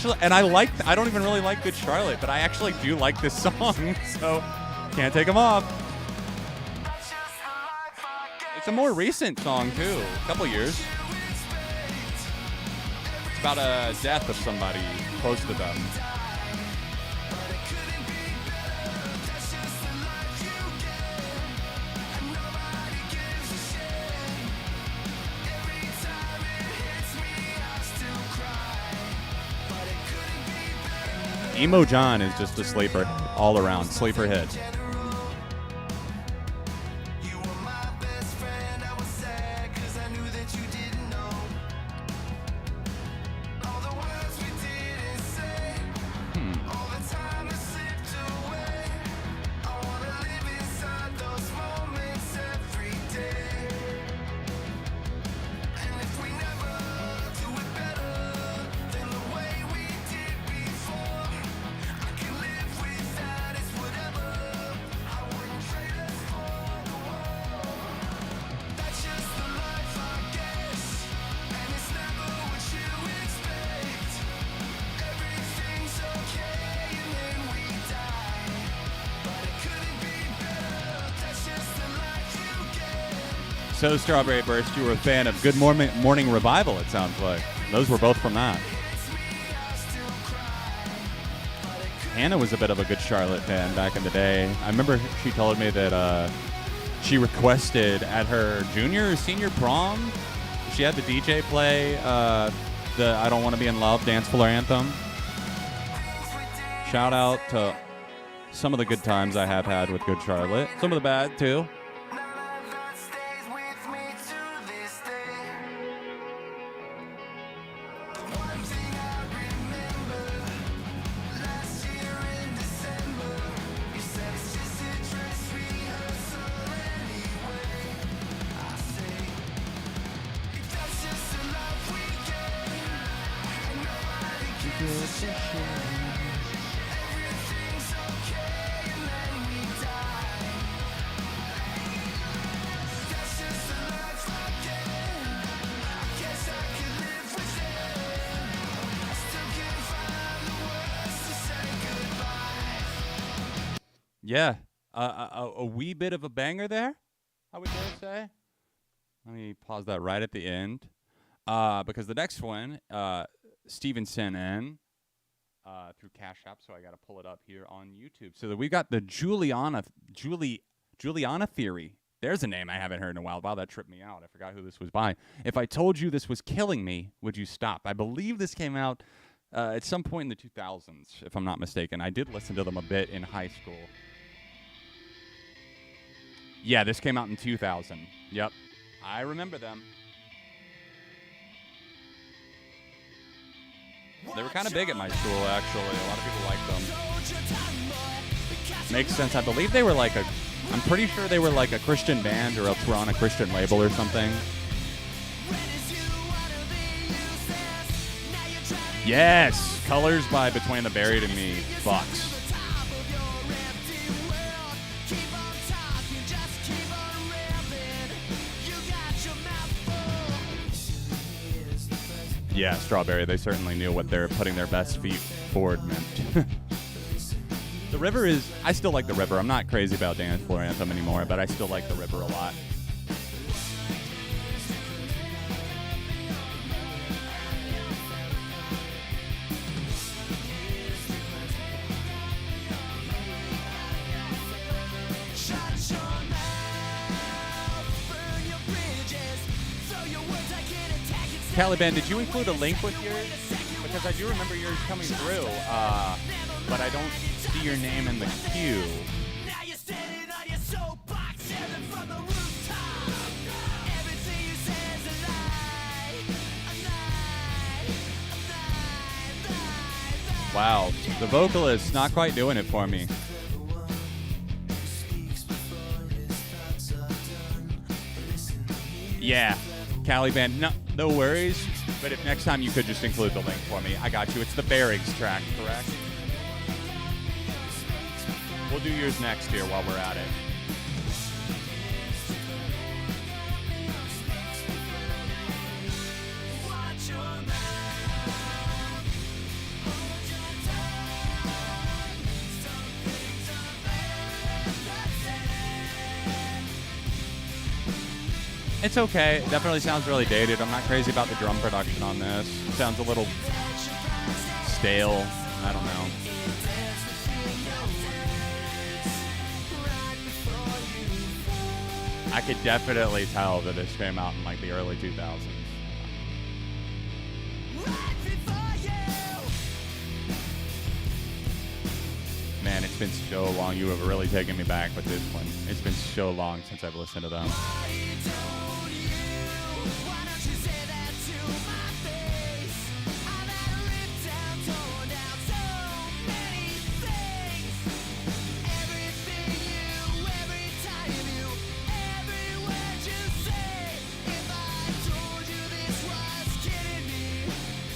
don't even really like Good Charlotte, but I actually do like this song, so can't take them off. It's a more recent song, too. A couple years. It's about a death of somebody close to them. Emo John is just a sleeper all around. Sleeper hit. So, Strawberry Burst, you were a fan of Good Morning Revival, it sounds like. Those were both from that. Hannah was a bit of a Good Charlotte fan back in the day. I remember she told me that she requested at her junior or senior prom, she had the DJ play the I Don't Want to Be in Love dance floor anthem. Shout out to some of the good times I have had with Good Charlotte. Some of the bad, too. Yeah, a wee bit of a banger there, I would dare say. Let me pause that right at the end, because the next one, Steven sent in through Cash App, so I got to pull it up here on YouTube. So that we've got the Juliana Theory. There's a name I haven't heard in a while. Wow, that tripped me out. I forgot who this was by. If I told you this was killing me, would you stop? I believe this came out at some point in the 2000s, if I'm not mistaken. I did listen to them a bit in high school. Yeah, this came out in 2000. Yep. I remember them. They were kind of big at my school, actually. A lot of people liked them. Makes sense. I believe they were like I'm pretty sure they were like a Christian band, or else were on a Christian label or something. Yes! Colors by Between the Buried and Me. Bucks. Yeah, Strawberry. They certainly knew what they're putting their best feet forward meant. The River is... I still like The River. I'm not crazy about Dance Floor Anthem anymore, but I still like The River a lot. Caliban, did you include a link with yours? Because I do remember yours coming through, but I don't see your name in the queue. Wow, the vocalist not quite doing it for me. Yeah, Caliban, no worries. But if next time you could just include the link for me, I got you. It's the Bearings track, correct? We'll do yours next here while we're at it. It's okay. It definitely sounds really dated. I'm not crazy about the drum production on this. It sounds a little stale. I don't know. I could definitely tell that this came out in like the early 2000s. Man, it's been so long. You have really taken me back with this one. It's been so long since I've listened to them.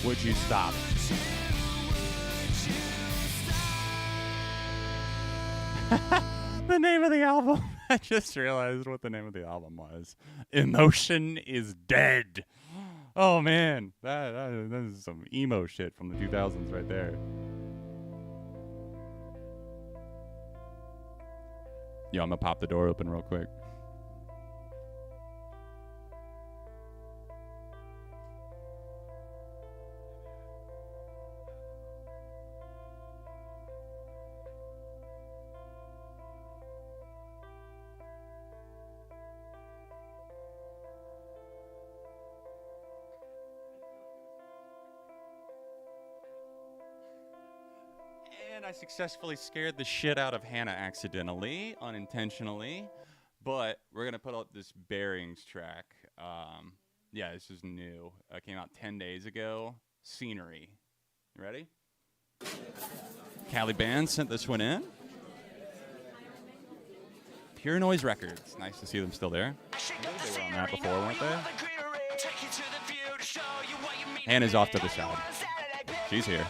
Would you stop? The name of the album. I just realized what the name of the album was. Emotion is Dead. Oh man, that is some emo shit from the 2000s right there. Yo, I'm gonna pop the door open real quick. And I successfully scared the shit out of Hannah accidentally, unintentionally. But we're going to put out this Bearings track. Yeah, this is new. It came out 10 days ago. Scenery. You ready? Caliban sent this one in. Pure Noise Records. Nice to see them still there. They were on that before, weren't they? Hannah's off to the side. She's here.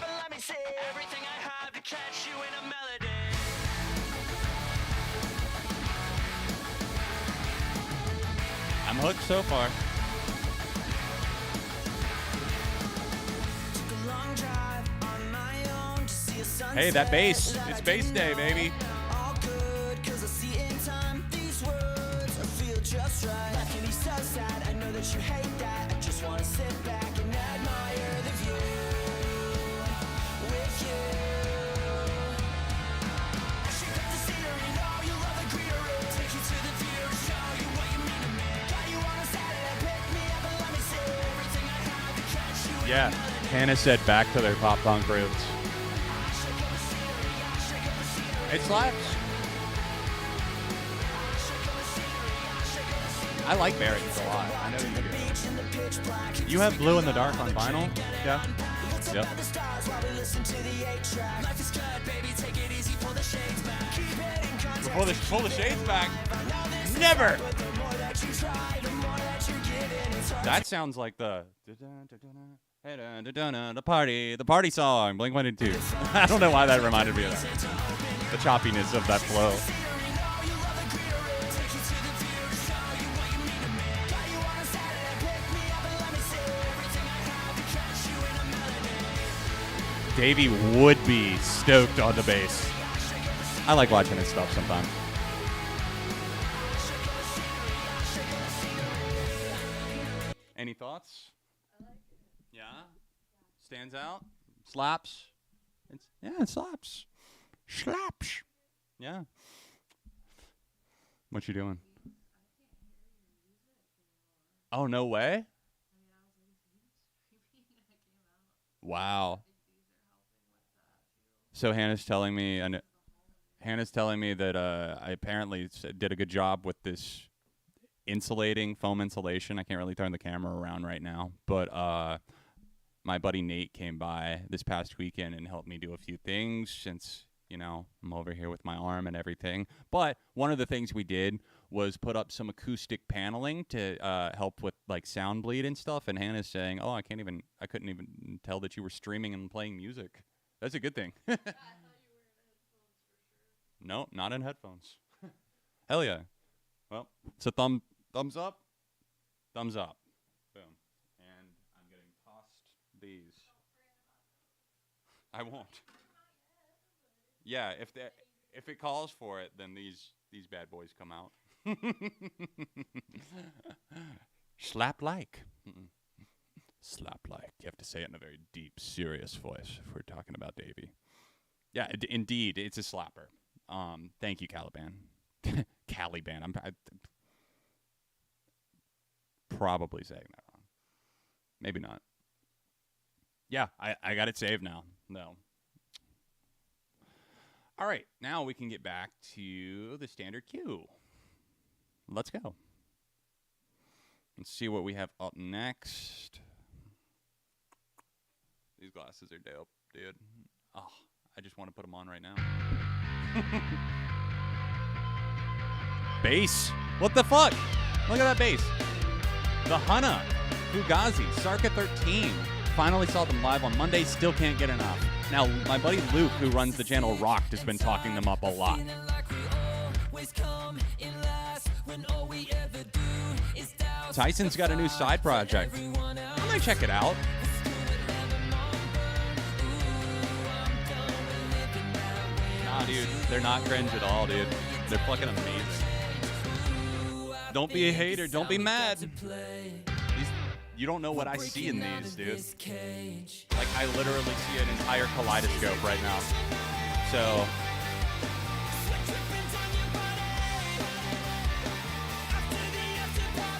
I'm hooked so far. Hey, that bass. It's bass day, baby. Yeah, Hannah said back to their pop punk roots. It slaps. I like Barrett's a lot. I know you do. You have Blue in the Dark on vinyl? Yeah. Yep. Pull the shades back. Never. That sounds like the party song, Blink-182. I don't know why that reminded me of that. The choppiness of that flow. Davey would be stoked on the bass. I like watching his stuff sometimes. Any thoughts? I like it. Yeah? Stands out? Slaps? It slaps. Slaps. Yeah. What you doing? Oh, no way? Wow. So Hannah's telling me that I apparently did a good job with this foam insulation. I can't really turn the camera around right now, but my buddy Nate came by this past weekend and helped me do a few things since, I'm over here with my arm and everything. But one of the things we did was put up some acoustic paneling to help with like sound bleed and stuff. And Hannah's saying, "Oh, I couldn't even tell that you were streaming and playing music." That's a good thing. Yeah, I thought you were in headphones for sure. No, not in headphones. Hell yeah. Well, it's a thumbs up, thumbs up. Boom. And I'm getting tossed these. I won't. Yeah, if it calls for it, then these bad boys come out. Slap like. Slap like. You have to say it in a very deep, serious voice if we're talking about Davey. Yeah, indeed, it's a slapper. Thank you, Caliban. Caliban. I'm probably saying that wrong. Maybe not. Yeah, I got it saved now. No. All right, now we can get back to the standard queue. Let's go. Let's see what we have up next. These glasses are dope, dude. Oh, I just want to put them on right now. Bass. What the fuck? Look at that bass. The Hunna, Fugazi, Sarka 13. Finally saw them live on Monday. Still can't get enough. Now, my buddy Luke, who runs the channel Rocked, has been talking them up a lot. Tyson's got a new side project. I might check it out. Nah, dude, they're not cringe at all, dude. They're fucking amazing. Don't be a hater. Don't be mad. You don't know what I see in these, dude. Like, I literally see an entire kaleidoscope right now. So...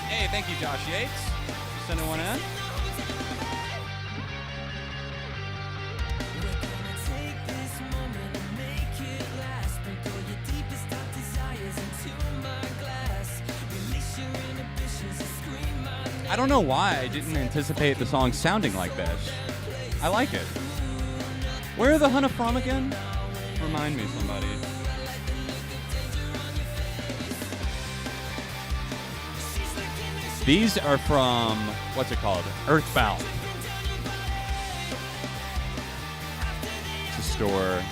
Hey, thank you, Josh Yates. Sending one in. I don't know why I didn't anticipate the song sounding like this. I like it. Where are the Hunna from again? Remind me, somebody. These are from, what's it called? Earthbound. It's a store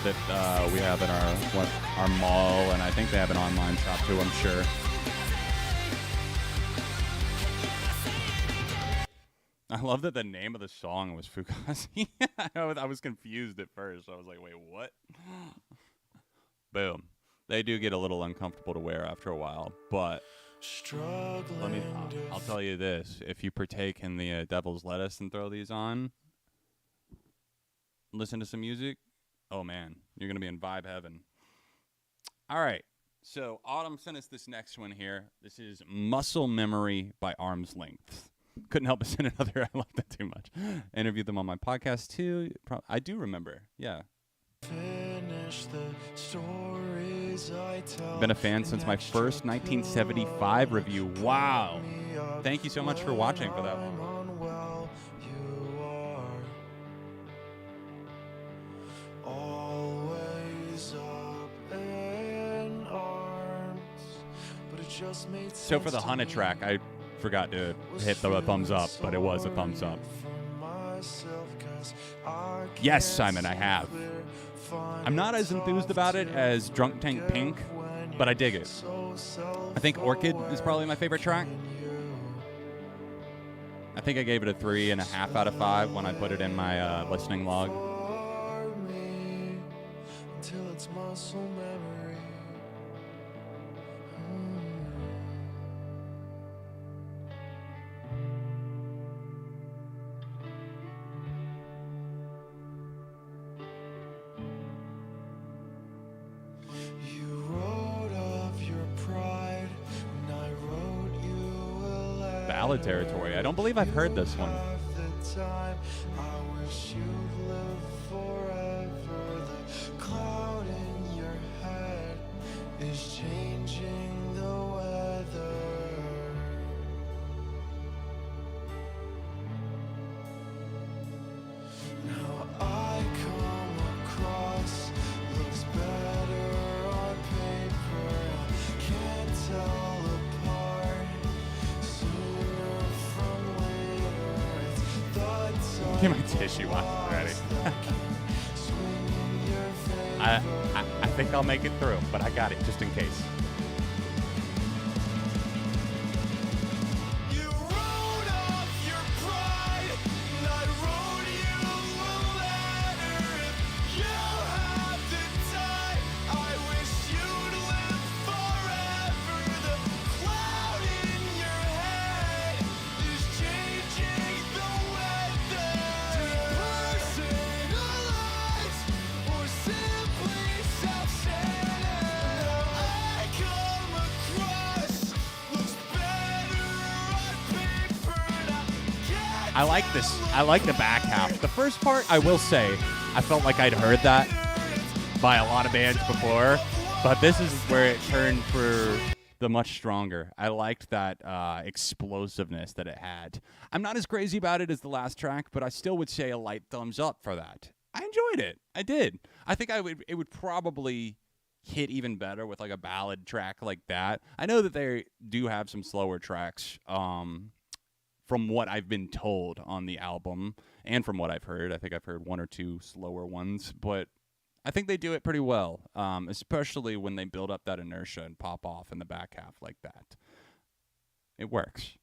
that we have in our mall, and I think they have an online shop too, I'm sure. I love that the name of the song was Fugazi. I was confused at first. I was like, wait, what? Boom. They do get a little uncomfortable to wear after a while, but I'll tell you this. If you partake in the Devil's Lettuce and throw these on, listen to some music, oh man, you're going to be in vibe heaven. All right. So Autumn sent us this next one here. This is Muscle Memory by Arm's Length. Couldn't help but send another. I love that too much. Interviewed them on my podcast too. I do remember. Yeah. Been a fan since my first 1975 review. Wow. Thank you so much for watching for that one. So for the Hunted track, I forgot to hit the thumbs up, but it was a thumbs up. Yes, Simon, I have. I'm not as enthused about it as Drunk Tank Pink, but I dig it. I think Orchid is probably my favorite track. I think I gave it a 3.5 out of 5 when I put it in my listening log. Ballad territory. I don't believe I've heard this one. Get my tissue off already. I think I'll make it through, but I got it just in case. I like this. I like the back half. The first part, I will say, I felt like I'd heard that by a lot of bands before, but this is where it turned for the much stronger. I liked that explosiveness that it had. I'm not as crazy about it as the last track, but I still would say a light thumbs up for that. I enjoyed it. I did. I think it would probably hit even better with like a ballad track like that. I know that they do have some slower tracks, from what I've been told on the album and from what I've heard. I think I've heard 1 or 2 slower ones, but I think they do it pretty well, especially when they build up that inertia and pop off in the back half like that. It works.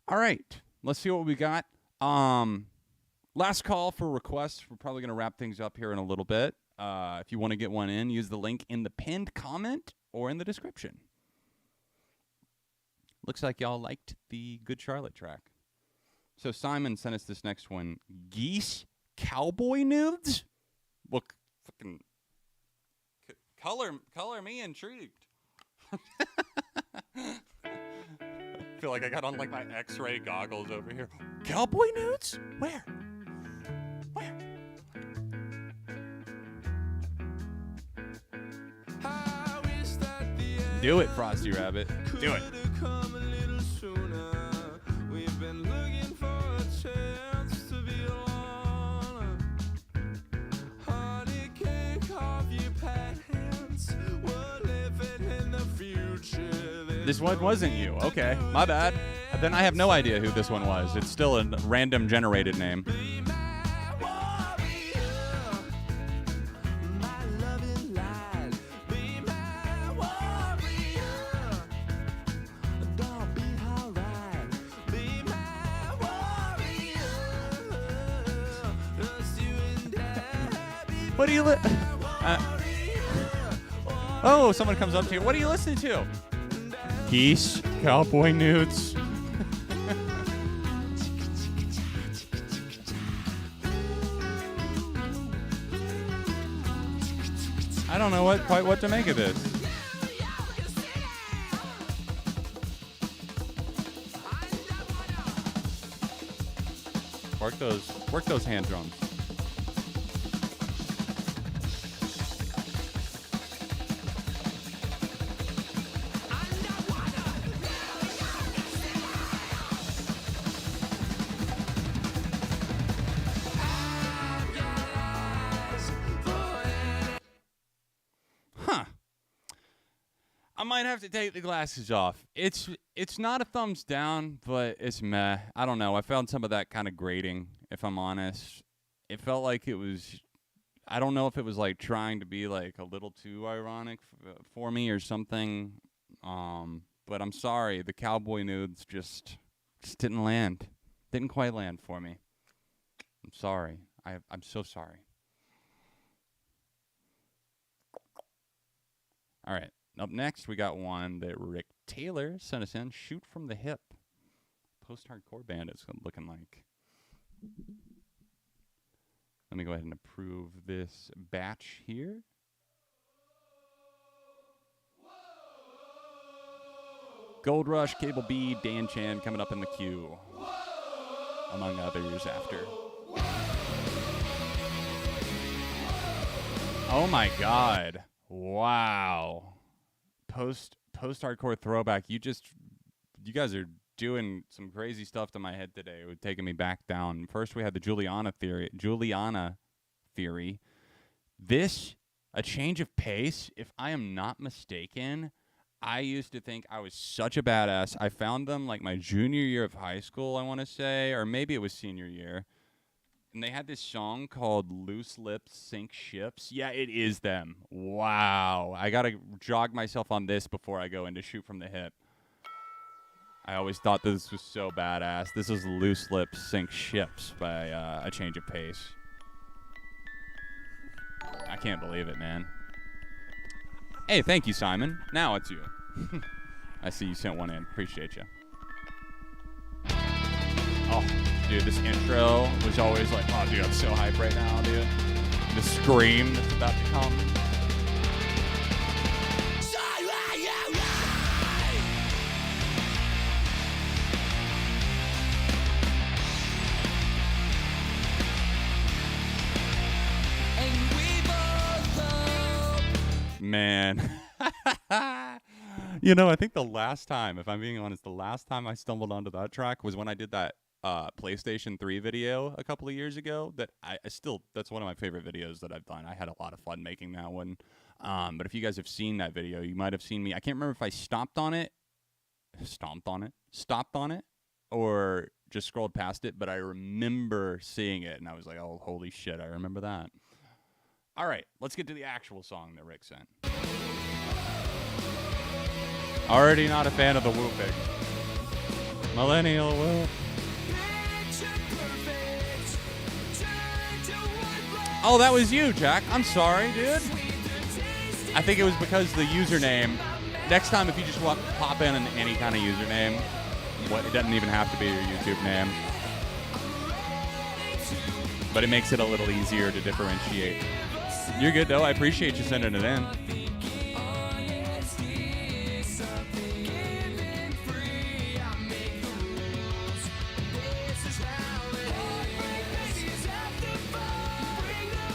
All right, let's see what we got. Last call for requests. We're probably going to wrap things up here in a little bit. If you want to get one in, use the link in the pinned comment or in the description. Looks like y'all liked the Good Charlotte track. So Simon sent us this next one. Geese Cowboy Nudes? Look, fucking color me intrigued. I feel like I got on like my X-ray goggles over here. Cowboy nudes? Where? Do it, Frosty Rabbit. Do it. This one wasn't you. Okay, my bad. Then I have no idea who this one was. It's still a random generated name. What do you oh, someone comes up to you. What are you listening to? Geese, Cowboy Nudes. I don't know quite what to make of this. Work those hand drums. Huh. I might have to take the glasses off. It's not a thumbs down, but it's meh. I don't know. I found some of that kind of grating, if I'm honest. It felt like it was, I don't know if it was like trying to be like a little too ironic for me or something. But I'm sorry, the cowboy nudes just didn't land. Didn't quite land for me. I'm sorry. I'm so sorry. All right. Up next, we got one that Rick Taylor sent us in. Shoot from the Hip. Post-hardcore band it's looking like. Let me go ahead and approve this batch here. Gold Rush, Cable B, Dan Chan coming up in the queue. Among others after. Oh my God. Wow. Post-hardcore throwback. You guys are doing some crazy stuff to my head today. It was taking me back down. First, we had the Juliana theory. This, a change of pace, if I am not mistaken, I used to think I was such a badass. I found them like my junior year of high school, I want to say, or maybe it was senior year. And they had this song called Loose Lips Sink Ships. Yeah, it is them. Wow. I got to jog myself on this before I go into Shoot from the Hip. I always thought this was so badass. This is Loose Lips Sink Ships by A Change of Pace. I can't believe it, man. Hey, thank you, Simon. Now it's you. I see you sent one in. Appreciate you. Oh, dude, this intro was always like, oh, dude, I'm so hyped right now, dude. The scream that's about to come. Man. You know, I think the last time, if I'm being honest, the last time I stumbled onto that track was when I did that PlayStation 3 video a couple of years ago. That I still, that's one of my favorite videos that I've done. I had a lot of fun making that one. But if you guys have seen that video, you might have seen me. I can't remember if I stopped on it, or just scrolled past it, but I remember seeing it, and I was like, oh, holy shit, I remember that. All right, let's get to the actual song that Rick sent. Already not a fan of the whooping. Millennial whoop. Oh, that was you, Jack. I'm sorry, dude. I think it was because the username. Next time, if you just pop in any kind of username, it doesn't even have to be your YouTube name. But it makes it a little easier to differentiate. You're good, though. I appreciate you sending it in.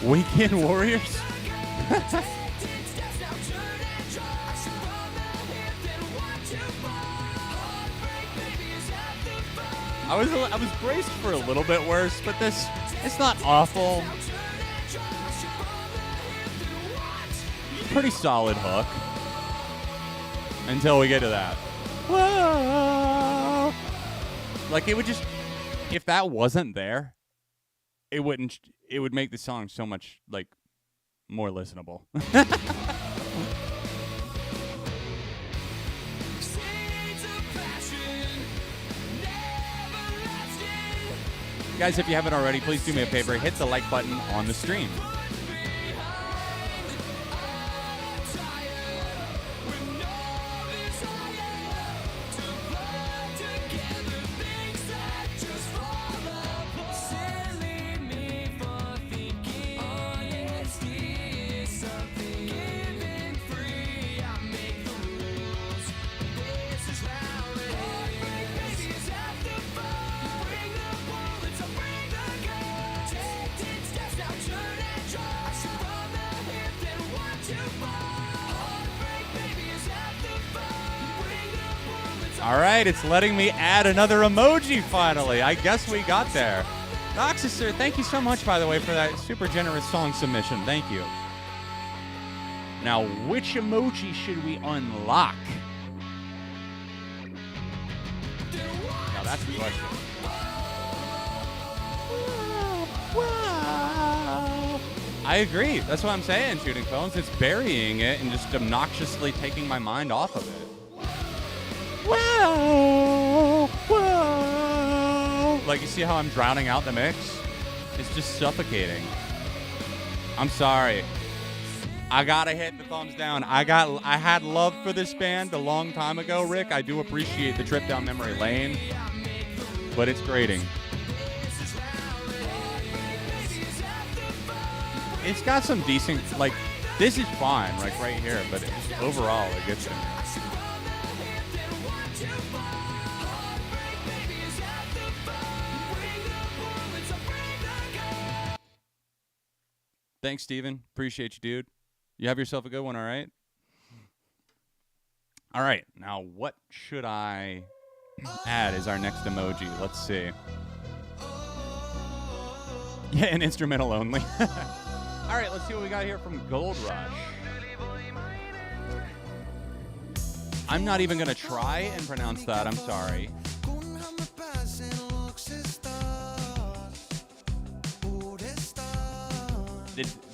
Weekend Warriors? I was braced for a little bit worse, but it's not awful. Pretty solid hook. Until we get to that. Whoa! Like, it would just, if that wasn't there, it would make the song so much, like, more listenable. Guys, if you haven't already, please do me a favor, hit the like button on the stream. All right, it's letting me add another emoji finally. I guess we got there. Noxus, sir, thank you so much, by the way, for that super generous song submission. Thank you. Now, which emoji should we unlock? Now, that's the question. I agree. That's what I'm saying, Shooting Phones. It's burying it and just obnoxiously taking my mind off of it. Whoa, whoa. Like, you see how I'm drowning out the mix? It's just suffocating. I'm sorry. I gotta hit the thumbs down. I had love for this band a long time ago, Rick. I do appreciate the trip down memory lane, but it's grating. It's got some decent, like, this is fine, like right here, but overall it gets me. Thanks, Steven. Appreciate you, dude. You have yourself a good one, all right? All right, now what should I add as our next emoji? Let's see. Yeah, an instrumental only. All right, let's see what we got here from Gold Rush. I'm not even going to try and pronounce that. I'm sorry.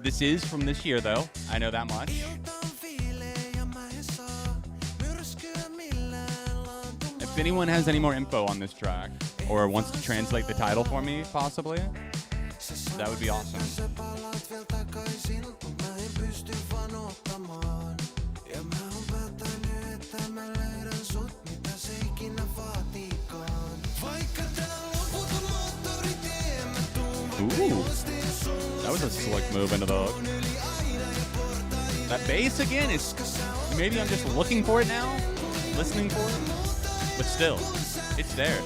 This is from this year, though. I know that much. If anyone has any more info on this track or wants to translate the title for me, possibly, that would be awesome. Ooh, that was a slick move into the hook. That bass again is, maybe I'm just looking for it now, listening for it, but still, it's there.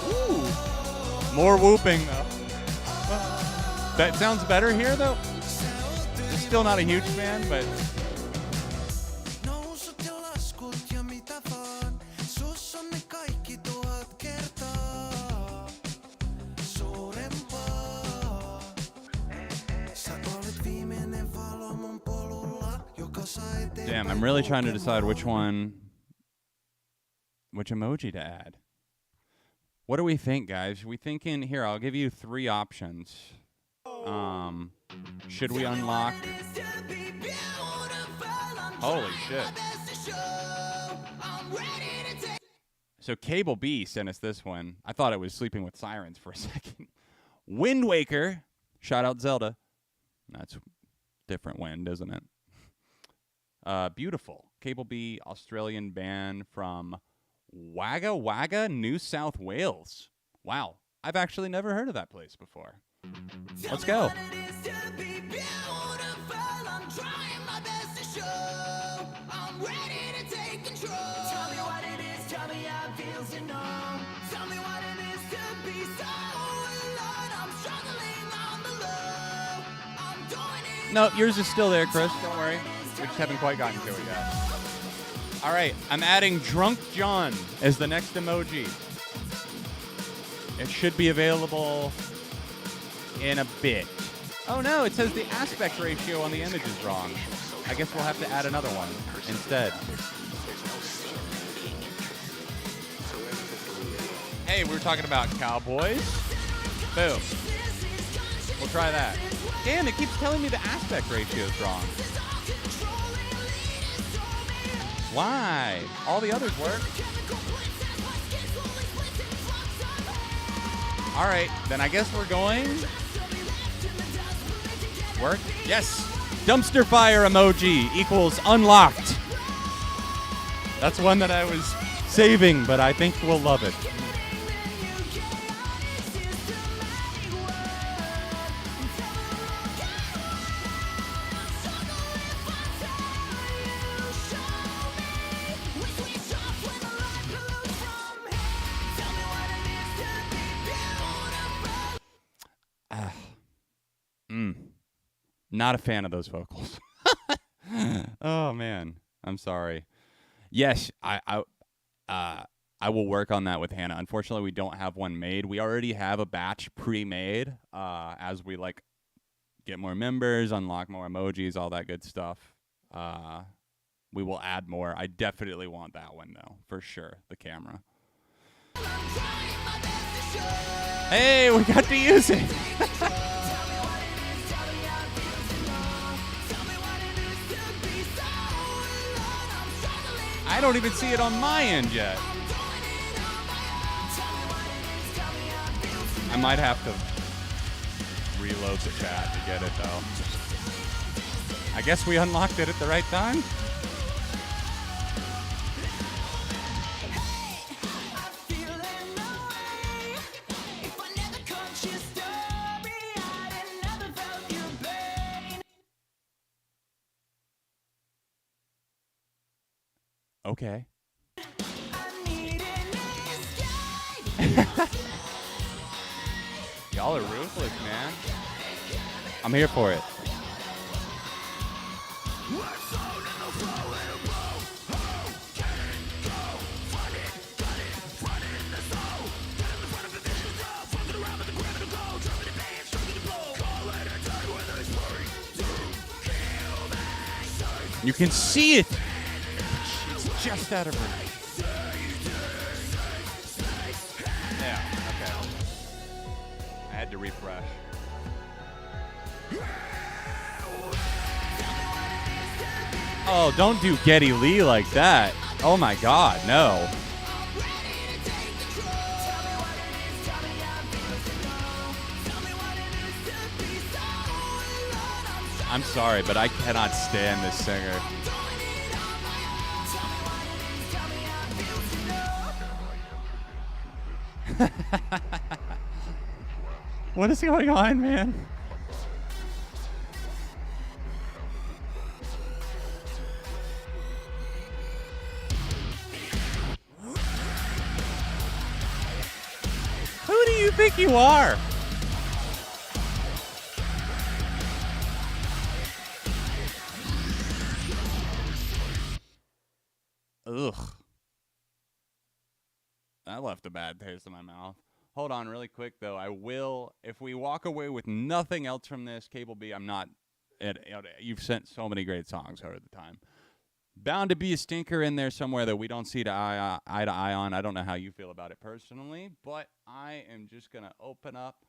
Ooh, more whooping though. That sounds better here though. Still not a huge fan, but damn, I'm really trying to decide which emoji to add. What do we think, guys? We thinking here, I'll give you 3 options. Should we unlock? Holy shit. So Cable B sent us this one. I thought it was Sleeping with Sirens for a second. Wind Waker. Shout out Zelda. That's different wind, isn't it? Beautiful. Cable B, Australian band from Wagga Wagga, New South Wales. Wow. I've actually never heard of that place before. Let's go. No, yours is still there, Chris. Don't worry. We just haven't quite gotten to it yet. All right, I'm adding Drunk John as the next emoji. It should be available in a bit. Oh no, it says the aspect ratio on the image is wrong. I guess we'll have to add another one instead. Hey, we were talking about cowboys. Boom. We'll try that. Damn, it keeps telling me the aspect ratio is wrong. Why? All the others work. All right, then I guess we're going. Work? Yes. Dumpster fire emoji equals unlocked. That's one that I was saving, but I think we'll love it. Not a fan of those vocals. Oh man, I'm sorry. Yes, I will work on that with Hannah. Unfortunately, we don't have one made. We already have a batch pre-made. As we like get more members, unlock more emojis, all that good stuff. We will add more. I definitely want that one though, for sure. The camera. Hey, we got to use it. I don't even see it on my end yet. I might have to reload the chat to get it though. I guess we unlocked it at the right time. Okay. Y'all are ruthless, man. I'm here for it. You can see it. It's just out of reach. Yeah, okay. I had to refresh. Oh, don't do Geddy Lee like that. Oh my God, no. I'm sorry, but I cannot stand this singer. What is going on, man? Who do you think you are? Ugh. That left a bad taste in my mouth. Hold on really quick, though. I will, if we walk away with nothing else from this, Cable B, I'm not, you've sent so many great songs over the time. Bound to be a stinker in there somewhere that we don't see eye to eye on. I don't know how you feel about it personally, but I am just going to open up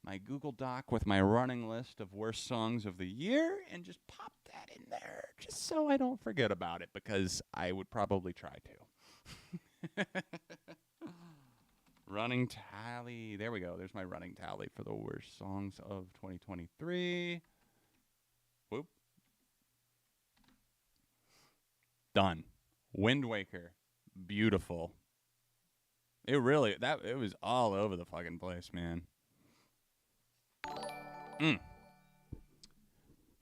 my Google Doc with my running list of worst songs of the year and just pop that in there just so I don't forget about it, because I would probably try to. Running tally. There we go. There's my running tally for the worst songs of 2023. Whoop. Done. Wind Waker. Beautiful. It was all over the fucking place, man.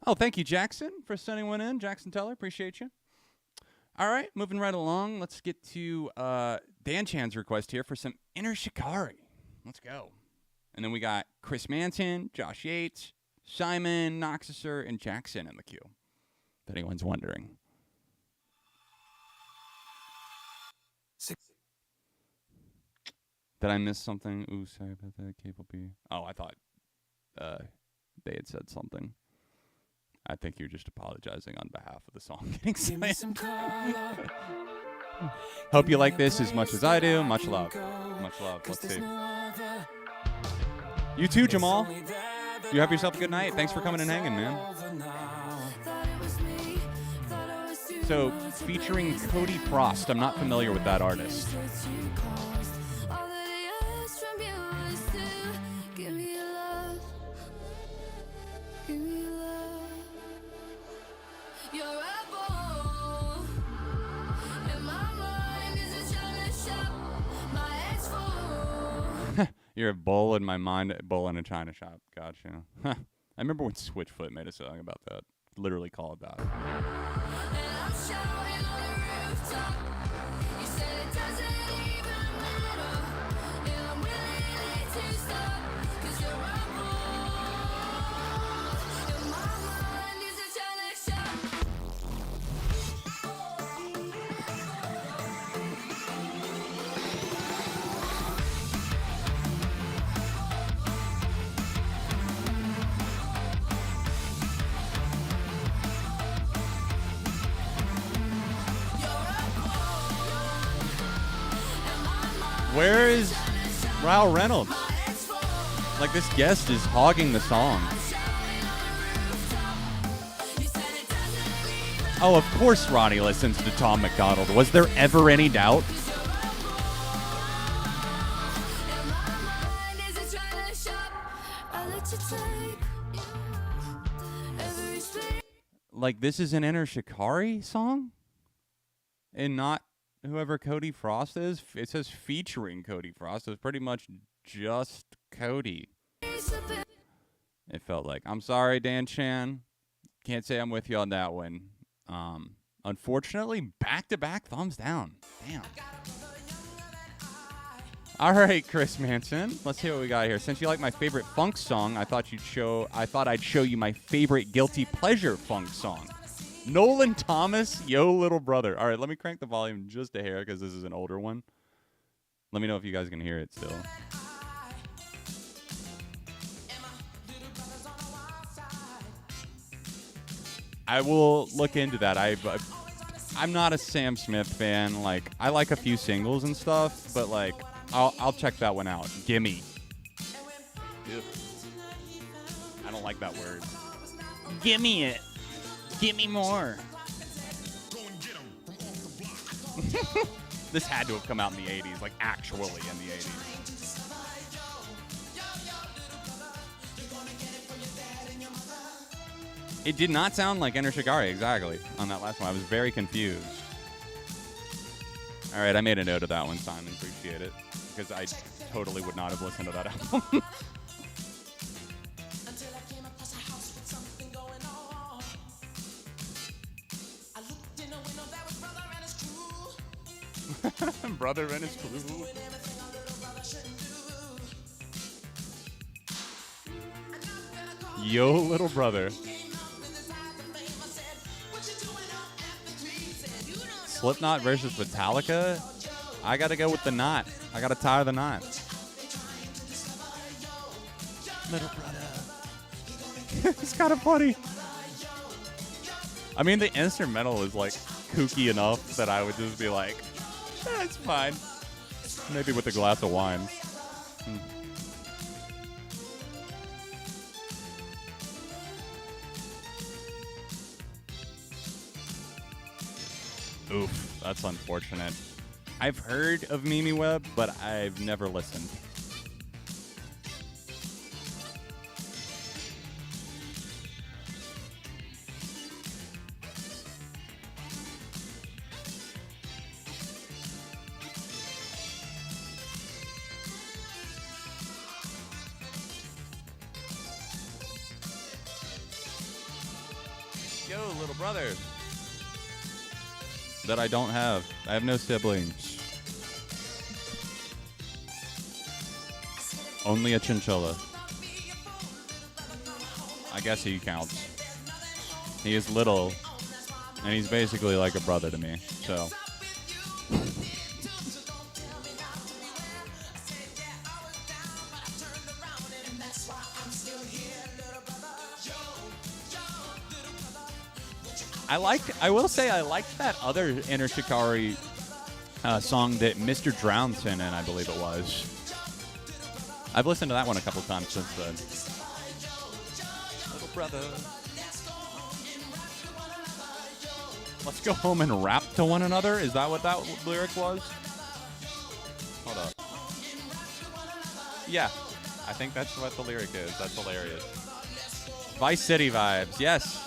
Oh, thank you, Jackson, for sending one in. Jackson Teller, appreciate you. All right, moving right along. Let's get to Dan Chan's request here for some Inner Shikari. Let's go. And then we got Chris Manson, Josh Yates, Simon, Noxuser, and Jackson in the queue, if anyone's wondering. Did I miss something? Ooh, sorry about that, Cable B. Oh, I thought they had said something. I think you're just apologizing on behalf of the song getting slammed. Hope you like this as much as I do. Much love. Much love. Let's see. You too, Jamal. You have yourself a good night. Thanks for coming and hanging, man. So, featuring Cody Frost. I'm not familiar with that artist. You're a bull in my mind, a bull in a china shop. Gotcha. I remember when Switchfoot made a song about that. Literally called that. Where is Ryle Reynolds? Like, this guest is hogging the song. Oh, of course Ronnie listens to Tom McDonald. Was there ever any doubt? Like, this is an Enter Shikari song? And not whoever Cody Frost is? It says featuring Cody Frost. It's pretty much just Cody. It felt like. I'm sorry, Dan Chan. Can't say I'm with you on that one. Unfortunately, back-to-back thumbs down. Damn. All right, Chris Manson. Let's see what we got here. Since you like my favorite funk song, I thought I'd show you my favorite guilty pleasure funk song. Nolan Thomas, Yo Little Brother. All right, let me crank the volume just a hair because this is an older one. Let me know if you guys can hear it still. I will look into that. I'm not a Sam Smith fan. Like, I like a few singles and stuff, but like, I'll check that one out. Gimme. Ew. I don't like that word. Gimme it. Gimme more. This had to have come out in the 80s, like actually in the 80s. It did not sound like Enter Shikari, exactly, on that last one. I was very confused. All right, I made a note of that one, Simon. Appreciate it. Because I totally would not have listened to that album. Brother and his crew. Yo, Little Brother. Slipknot versus Metallica? I gotta go with the knot. I gotta tie the knot. Little brother. It's kind of funny. I mean, the instrumental is like kooky enough that I would just be like, it's fine. Maybe with a glass of wine. Oof, that's unfortunate. I've heard of Mimi Webb, but I've never listened. Yo, little brother. That I don't have. I have no siblings. Only a chinchilla. I guess he counts. He is little, and he's basically like a brother to me, so. I will say I liked that other Enter Shikari song that Mr. Drown sent in, I believe it was. I've listened to that one a couple times since then. Little brother. Let's go home and rap to one another? Is that what that lyric was? Hold up. Yeah, I think that's what the lyric is. That's hilarious. Vice City vibes, yes.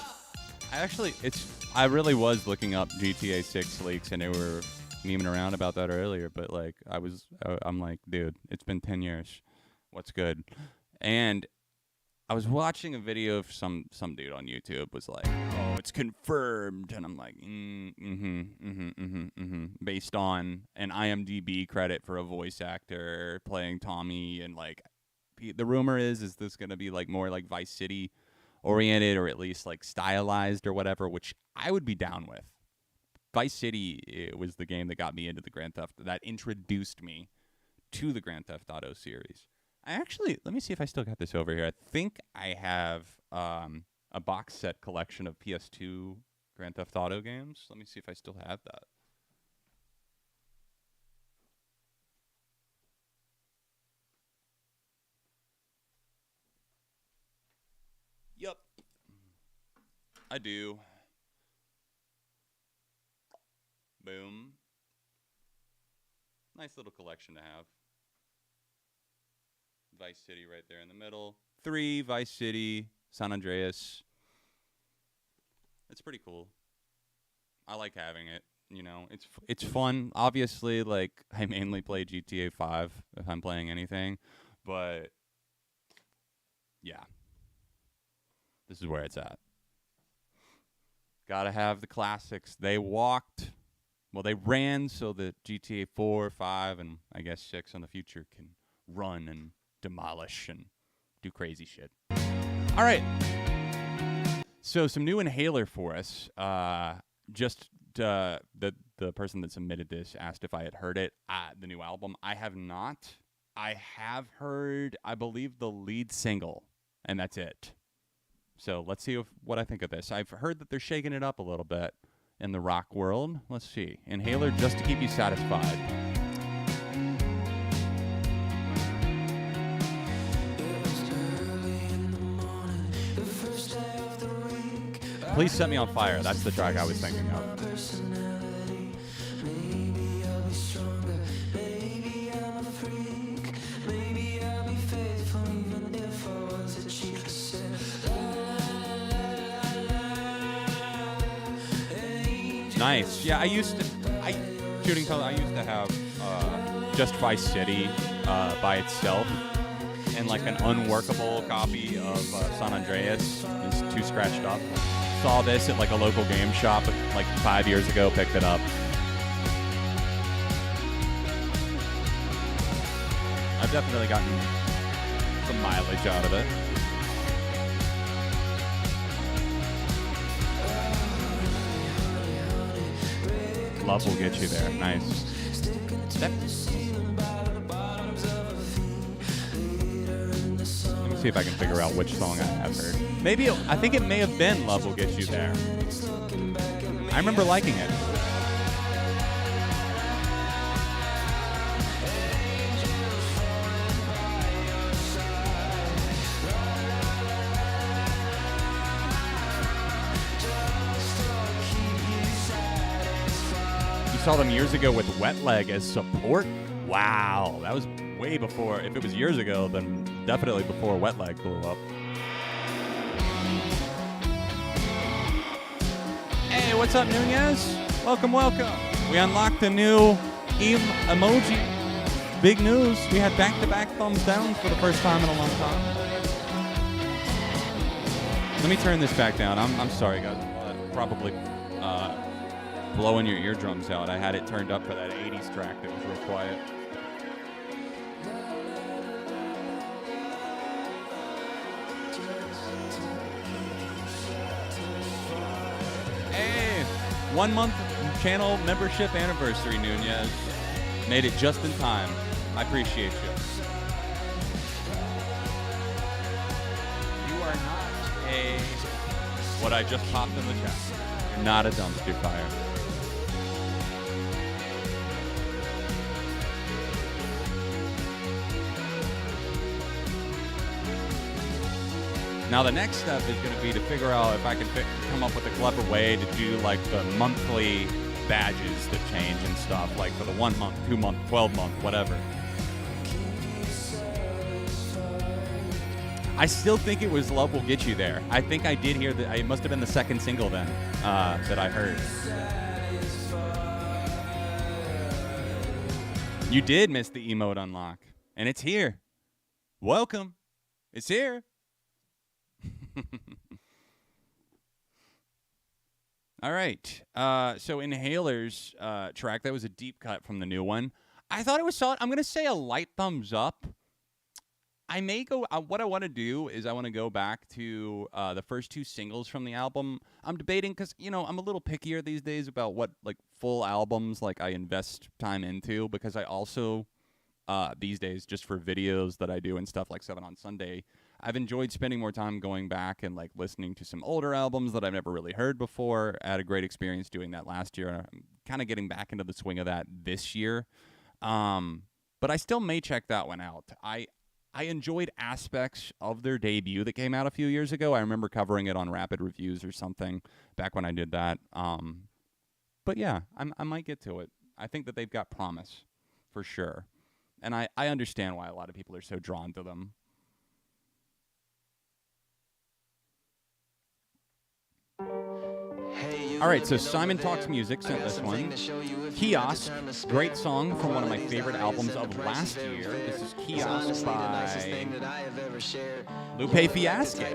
I really was looking up GTA 6 leaks, and they were memeing around about that earlier, but like, I'm like, dude, it's been 10 years. What's good? And I was watching a video of some dude on YouTube was like, oh, it's confirmed. And I'm like, based on an IMDb credit for a voice actor playing Tommy. And like, the rumor is this going to be like more like Vice City oriented, or at least like stylized or whatever, which I would be down with. Vice City was the game that got me into the Grand Theft, that introduced me to the Grand Theft Auto series. Let me see if I still got this over here. I think I have a box set collection of PS2 Grand Theft Auto games. Let me see if I still have that. I do. Boom. Nice little collection to have. Vice City right there in the middle. 3, Vice City, San Andreas. It's pretty cool. I like having it. You know, it's fun. Obviously, like, I mainly play GTA 5 if I'm playing anything. But, yeah. This is where it's at. Gotta have the classics. They walked. Well, they ran so that GTA 4, 5, and I guess 6 in the future can run and demolish and do crazy shit. All right. So some new Inhaler for us. The person that submitted this asked if I had heard it, the new album. I have not. I have heard, I believe, the lead single, and that's it. So let's see what I think of this. I've heard that they're shaking it up a little bit in the rock world. Let's see. Inhaler, Just to Keep You Satisfied. Please Set Me on Fire. That's the track I was thinking of. Nice. Yeah, I used to have just Vice City by itself and like an unworkable copy of San Andreas. It's too scratched up. Saw this at like a local game shop like 5 years ago, picked it up. I've definitely gotten some mileage out of it. Love Will Get You There. Nice. Let me see if I can figure out which song I have heard. I think it may have been Love Will Get You There. I remember liking it. Saw them years ago with Wet Leg as support. Wow, that was way before. If it was years ago, then definitely before Wet Leg blew up. Hey, what's up, Nunez? Welcome, welcome. We unlocked a new emoji. Big news. We had back-to-back thumbs down for the first time in a long time. Let me turn this back down. I'm sorry, guys. Probably blowing your eardrums out. I had it turned up for that 80s track that was real quiet. Hey, 1 month channel membership anniversary, Nunez. Made it just in time. I appreciate you. You are not what I just popped in the chat. You're not a dumpster fire. Now the next step is going to be to figure out if I can come up with a clever way to do like the monthly badges that change and stuff, like for the 1 month, 2 month, 12 month, whatever. I still think it was Love Will Get You There. I think I did hear that. It must have been the second single then that I heard. You did miss the emote unlock, and it's here. Welcome. It's here. All right. So Inhaler's track, that was a deep cut from the new one. I thought it was solid. I'm going to say a light thumbs up. I may go, what I want to do is I want to go back to the first 2 singles from the album. I'm debating because, you know, I'm a little pickier these days about what, like, full albums, like, I invest time into, because I also, these days, just for videos that I do and stuff like 7 on Sunday, I've enjoyed spending more time going back and, like, listening to some older albums that I've never really heard before. I had a great experience doing that last year. I'm kind of getting back into the swing of that this year. But I still may check that one out. I enjoyed aspects of their debut that came out a few years ago. I remember covering it on Rapid Reviews or something back when I did that. But yeah, I might get to it. I think that they've got promise for sure. And I understand why a lot of people are so drawn to them. All right, so Simon Talks Music sent this one. Kiosk, great song from one of my favorite albums of last year. This is Kiosk by Lupe Fiasco.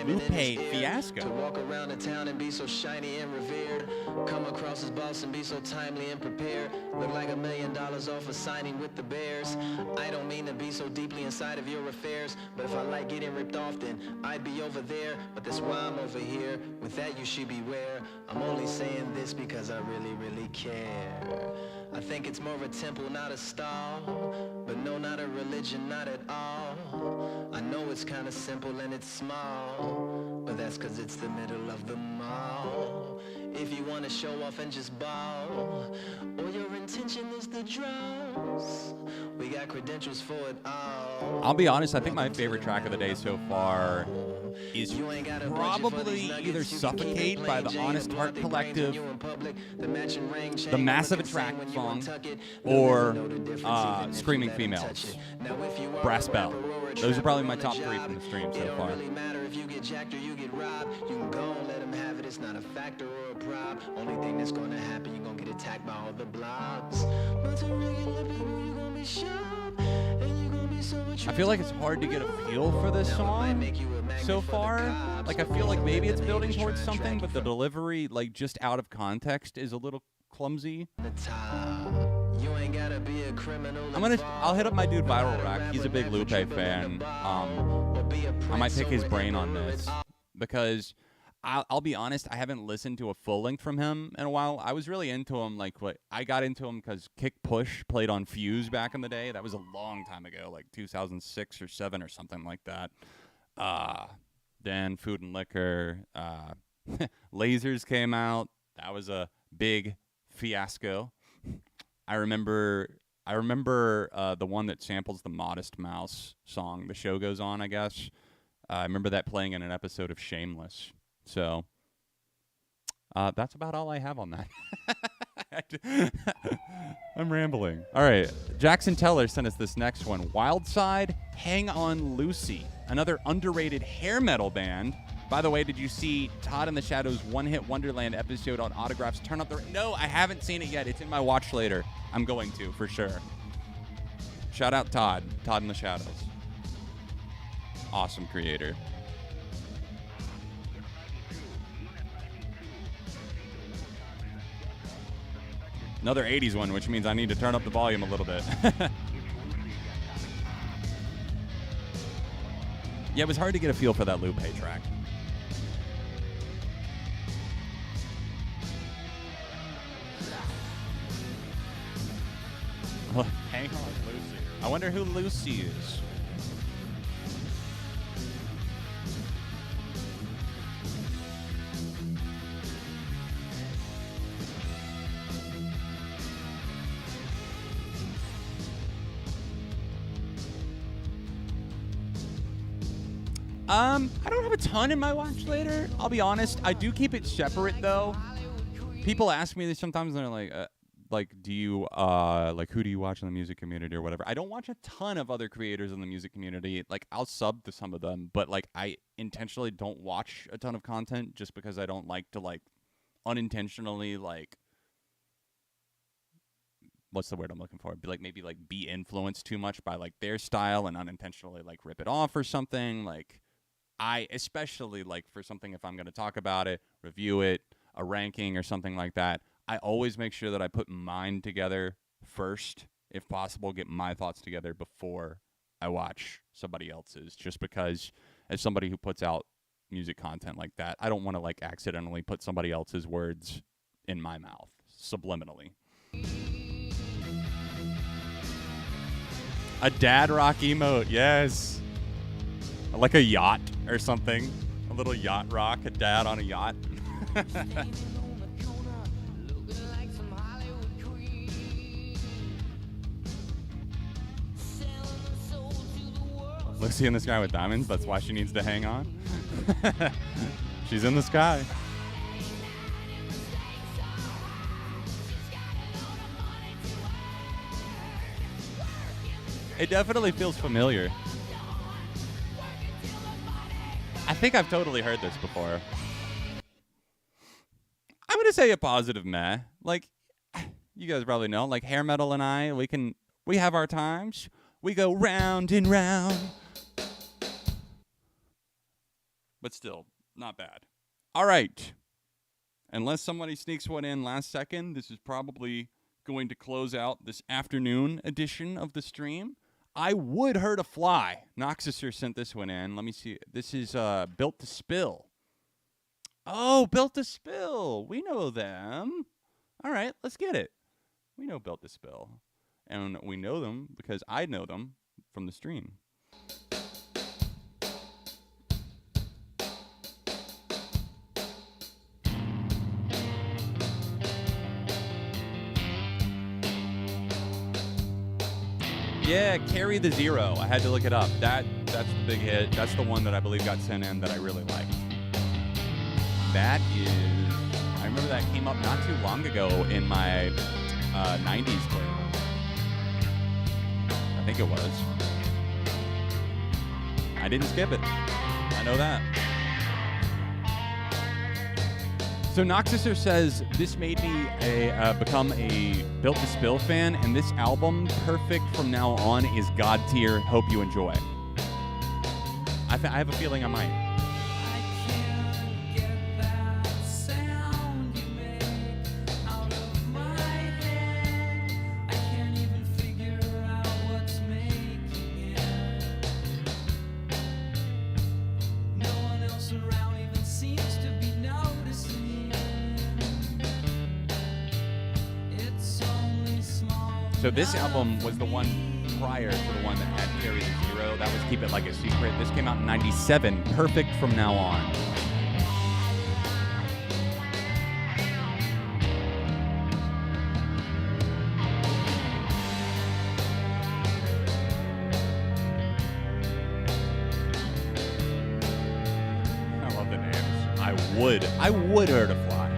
Lupe Fiasco.
To walk around the town and be so shiny and revered. Come across as boss and be so timely and prepared. Look like $1 million off a signing with the Bears. I don't mean to be so deeply inside of your affairs, but if I like getting ripped off, then I'd be over there. But that's why I'm over here. With that, you should beware. I'm only saying this because I really, really care. I think it's more of a temple, not a stall. But no, not a religion, not at all. I know it's kind of simple and it's small, but that's cause it's the middle of the mall. If you want to show off and just ball, or your intention is the draws, we got credentials for it all.
I'll be honest, I think my favorite track of the day so far is probably either Suffocate by the Honest Heart Collective, the Massive Attract song, or Screaming Females, Brass Bell. Those are probably my top 3 from the stream so far.
If you get jacked or you get robbed, you can go and let them have it. It's not a factor or a prop. Only thing that's gonna happen, you're gonna get attacked by all the blobs. But to regular people, you're gonna be sharp, and you're gonna be so much.
I feel like it's hard to get a feel for this song so far. Like, I feel like maybe it's building towards something, but the delivery, like, just out of context is a little clumsy. I'll hit up my dude Viral Rack. He's a big Lupe fan. I might pick his brain on this because I'll be honest, I haven't listened to a full length from him in a while. I was really into him. I got into him because Kick Push played on Fuse back in the day. That was a long time ago, like 2006 or 7 or something like that. Then Food and Liquor, Lasers came out. That was a big fiasco. I remember the one that samples the Modest Mouse song, The Show Goes On, I guess. I remember that playing in an episode of Shameless. So that's about all I have on that. I'm rambling. All right. Jackson Teller sent us this next one. Wildside, Hang On Lucy, another underrated hair metal band. By the way, did you see Todd and the Shadows One Hit Wonderland episode on Autographs? Turn up the... No, I haven't seen it yet. It's in my watch later. I'm going to, for sure. Shout out Todd. Todd and the Shadows. Awesome creator. Another 80s one, which means I need to turn up the volume a little bit. Yeah, it was hard to get a feel for that Lupe track. Hang on, Lucy. I wonder who Lucy is. I don't have a ton in my watch later. I'll be honest. I do keep it separate though. People ask me this sometimes, and they're like, do you who do you watch in the music community or whatever? I don't watch a ton of other creators in the music community. Like, I'll sub to some of them, but like I intentionally don't watch a ton of content just because I don't like to unintentionally what's the word I'm looking for? Be influenced too much by their style and unintentionally rip it off or something. I especially for something, if I'm going to talk about it, review it, a ranking or something like that, I always make sure that I put mine together first, if possible, get my thoughts together before I watch somebody else's, just because as somebody who puts out music content like that, I don't want to accidentally put somebody else's words in my mouth subliminally. A dad rock emote, yes. Like a yacht or something. A little yacht rock, a dad on a yacht. Lucy in the sky with diamonds. That's why she needs to hang on. She's in the sky. It definitely feels familiar. I think I've totally heard this before. I'm going to say a positive meh. Like, you guys probably know, like hair metal and I, we have our times. We go round and round. But still, not bad. All right. Unless somebody sneaks one in last second, this is probably going to close out this afternoon edition of the stream. I would hurt a fly. Noxuser sent this one in. Let me see. This is Built to Spill. Oh, Built to Spill. We know them. All right, let's get it. We know Built to Spill. And we know them because I know them from the stream. Yeah, Carry the Zero. I had to look it up. That's the big hit. That's the one that I believe got sent in that I really liked. That is... I remember that came up not too long ago in my 90s playlist. I think it was. I didn't skip it. I know that. So Noxuser says, this made me become a Built to Spill fan, and this album, Perfect From Now On, is God tier. Hope you enjoy. I have a feeling I might. So this album was the one prior to the one that had Carry the Zero. That was Keep It Like a Secret. This came out in 97. Perfect From Now On. I love the names. I would hurt a fly.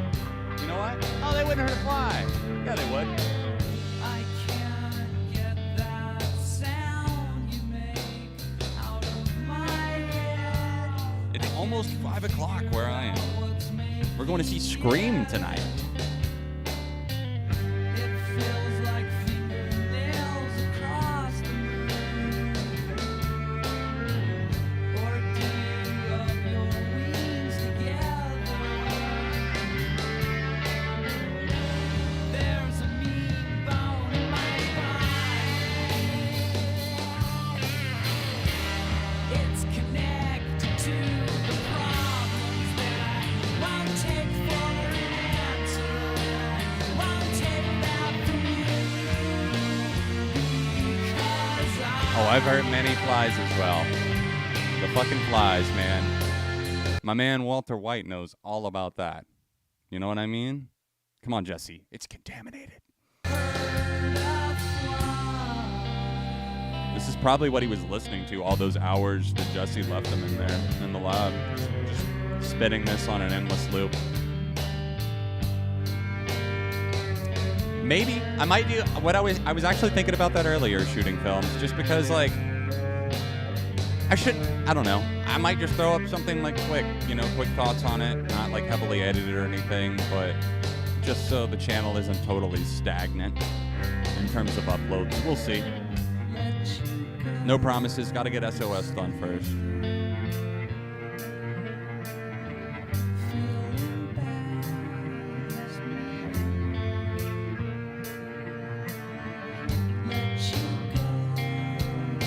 You know what? Oh, they wouldn't hurt a fly. Yeah, they would. Almost 5 o'clock where I am. We're going to see Scream tonight. I've heard many flies as well. The fucking flies, man. My man Walter White knows all about that. You know what I mean? Come on, Jesse. It's contaminated. This is probably what he was listening to all those hours that Jesse left him in there in the lab. Just spitting this on an endless loop. Maybe I might do what I was actually thinking about that earlier, shooting films, just because like I don't know. I might just throw up something like quick thoughts on it, not like heavily edited or anything, but just so the channel isn't totally stagnant in terms of uploads. We'll see. No promises. Got to get SOS done first.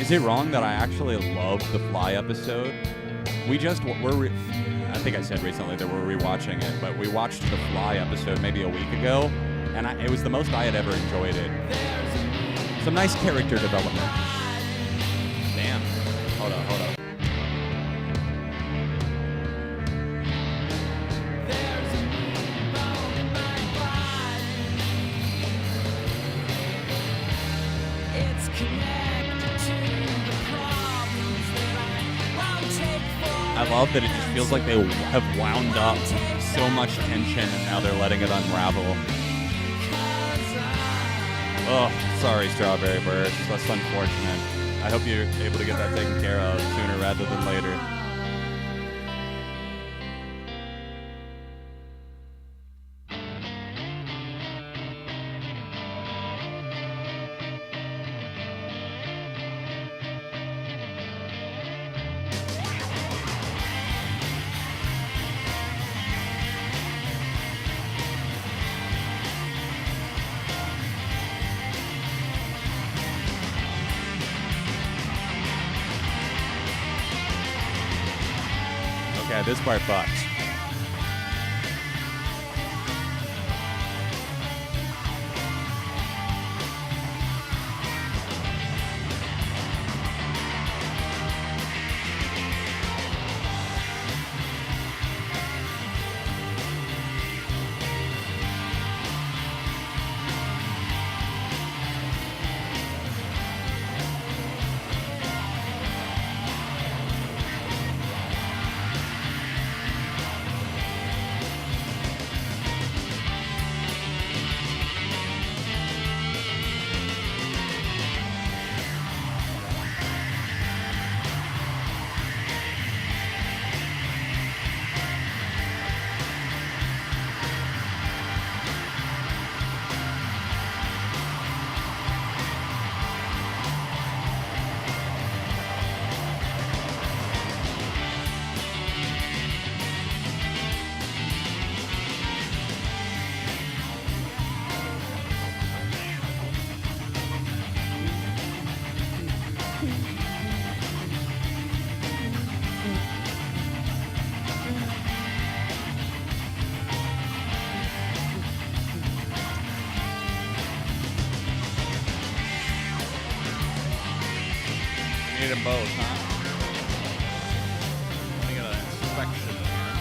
Is it wrong that I actually love the Fly episode? I think I said recently that we're rewatching it, but we watched the Fly episode maybe a week ago, and it was the most I had ever enjoyed it. Some nice character development. Damn. Hold up. love that it just feels like they have wound up so much tension and now they're letting it unravel. Oh, sorry, Strawberry Bird. That's unfortunate. I hope you're able to get that taken care of sooner rather than later. Okay, this part fucks. Need them both, huh? Let me get an inspection here.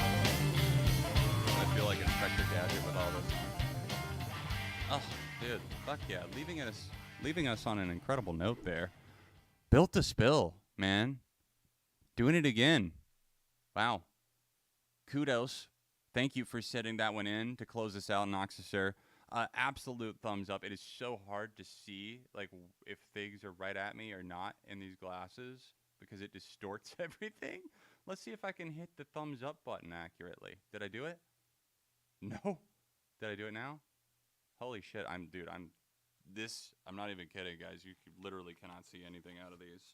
I feel like Inspector Gadget with all this. Oh, dude, fuck yeah. Leaving us on an incredible note there. Built to spill, man. Doing it again. Wow. Kudos. Thank you for setting that one in to close us out, Noxusir. Absolute thumbs up. It is so hard to see like if things are right at me or not in these glasses because it distorts everything. Let's see if I can hit the thumbs up button accurately. Did I do it? No. Did I do it now? Holy shit. I'm not even kidding, guys. You literally cannot see anything out of these.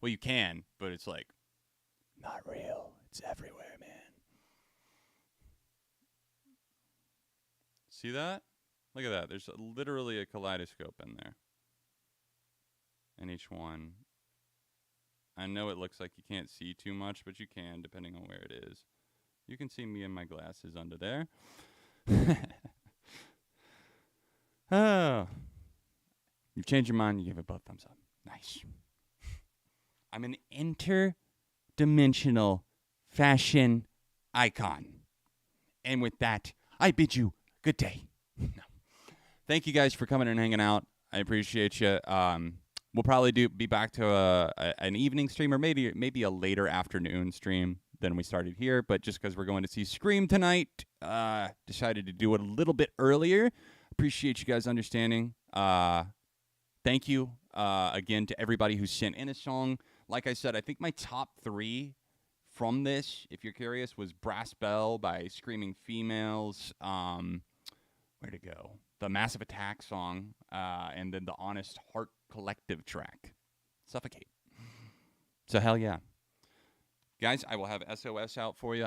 Well, you can, but it's like not real. It's everywhere, man. See that? Look at that. There's literally a kaleidoscope in there. And each one. I know it looks like you can't see too much, but you can, depending on where it is. You can see me and my glasses under there. Oh. You change your mind, you give it both thumbs up. Nice. I'm an interdimensional fashion icon. And with that, I bid you good day. No. Thank you guys for coming and hanging out. I appreciate you. We'll probably be back to an evening stream or maybe a later afternoon stream than we started here. But just because we're going to see Scream tonight, decided to do it a little bit earlier. Appreciate you guys understanding. Thank you again to everybody who sent in a song. Like I said, I think my top 3 from this, if you're curious, was Brass Bell by Screaming Females. Where'd it go? The Massive Attack song, and then the Honest Heart Collective track, Suffocate. So hell yeah. Guys, I will have SOS out for you.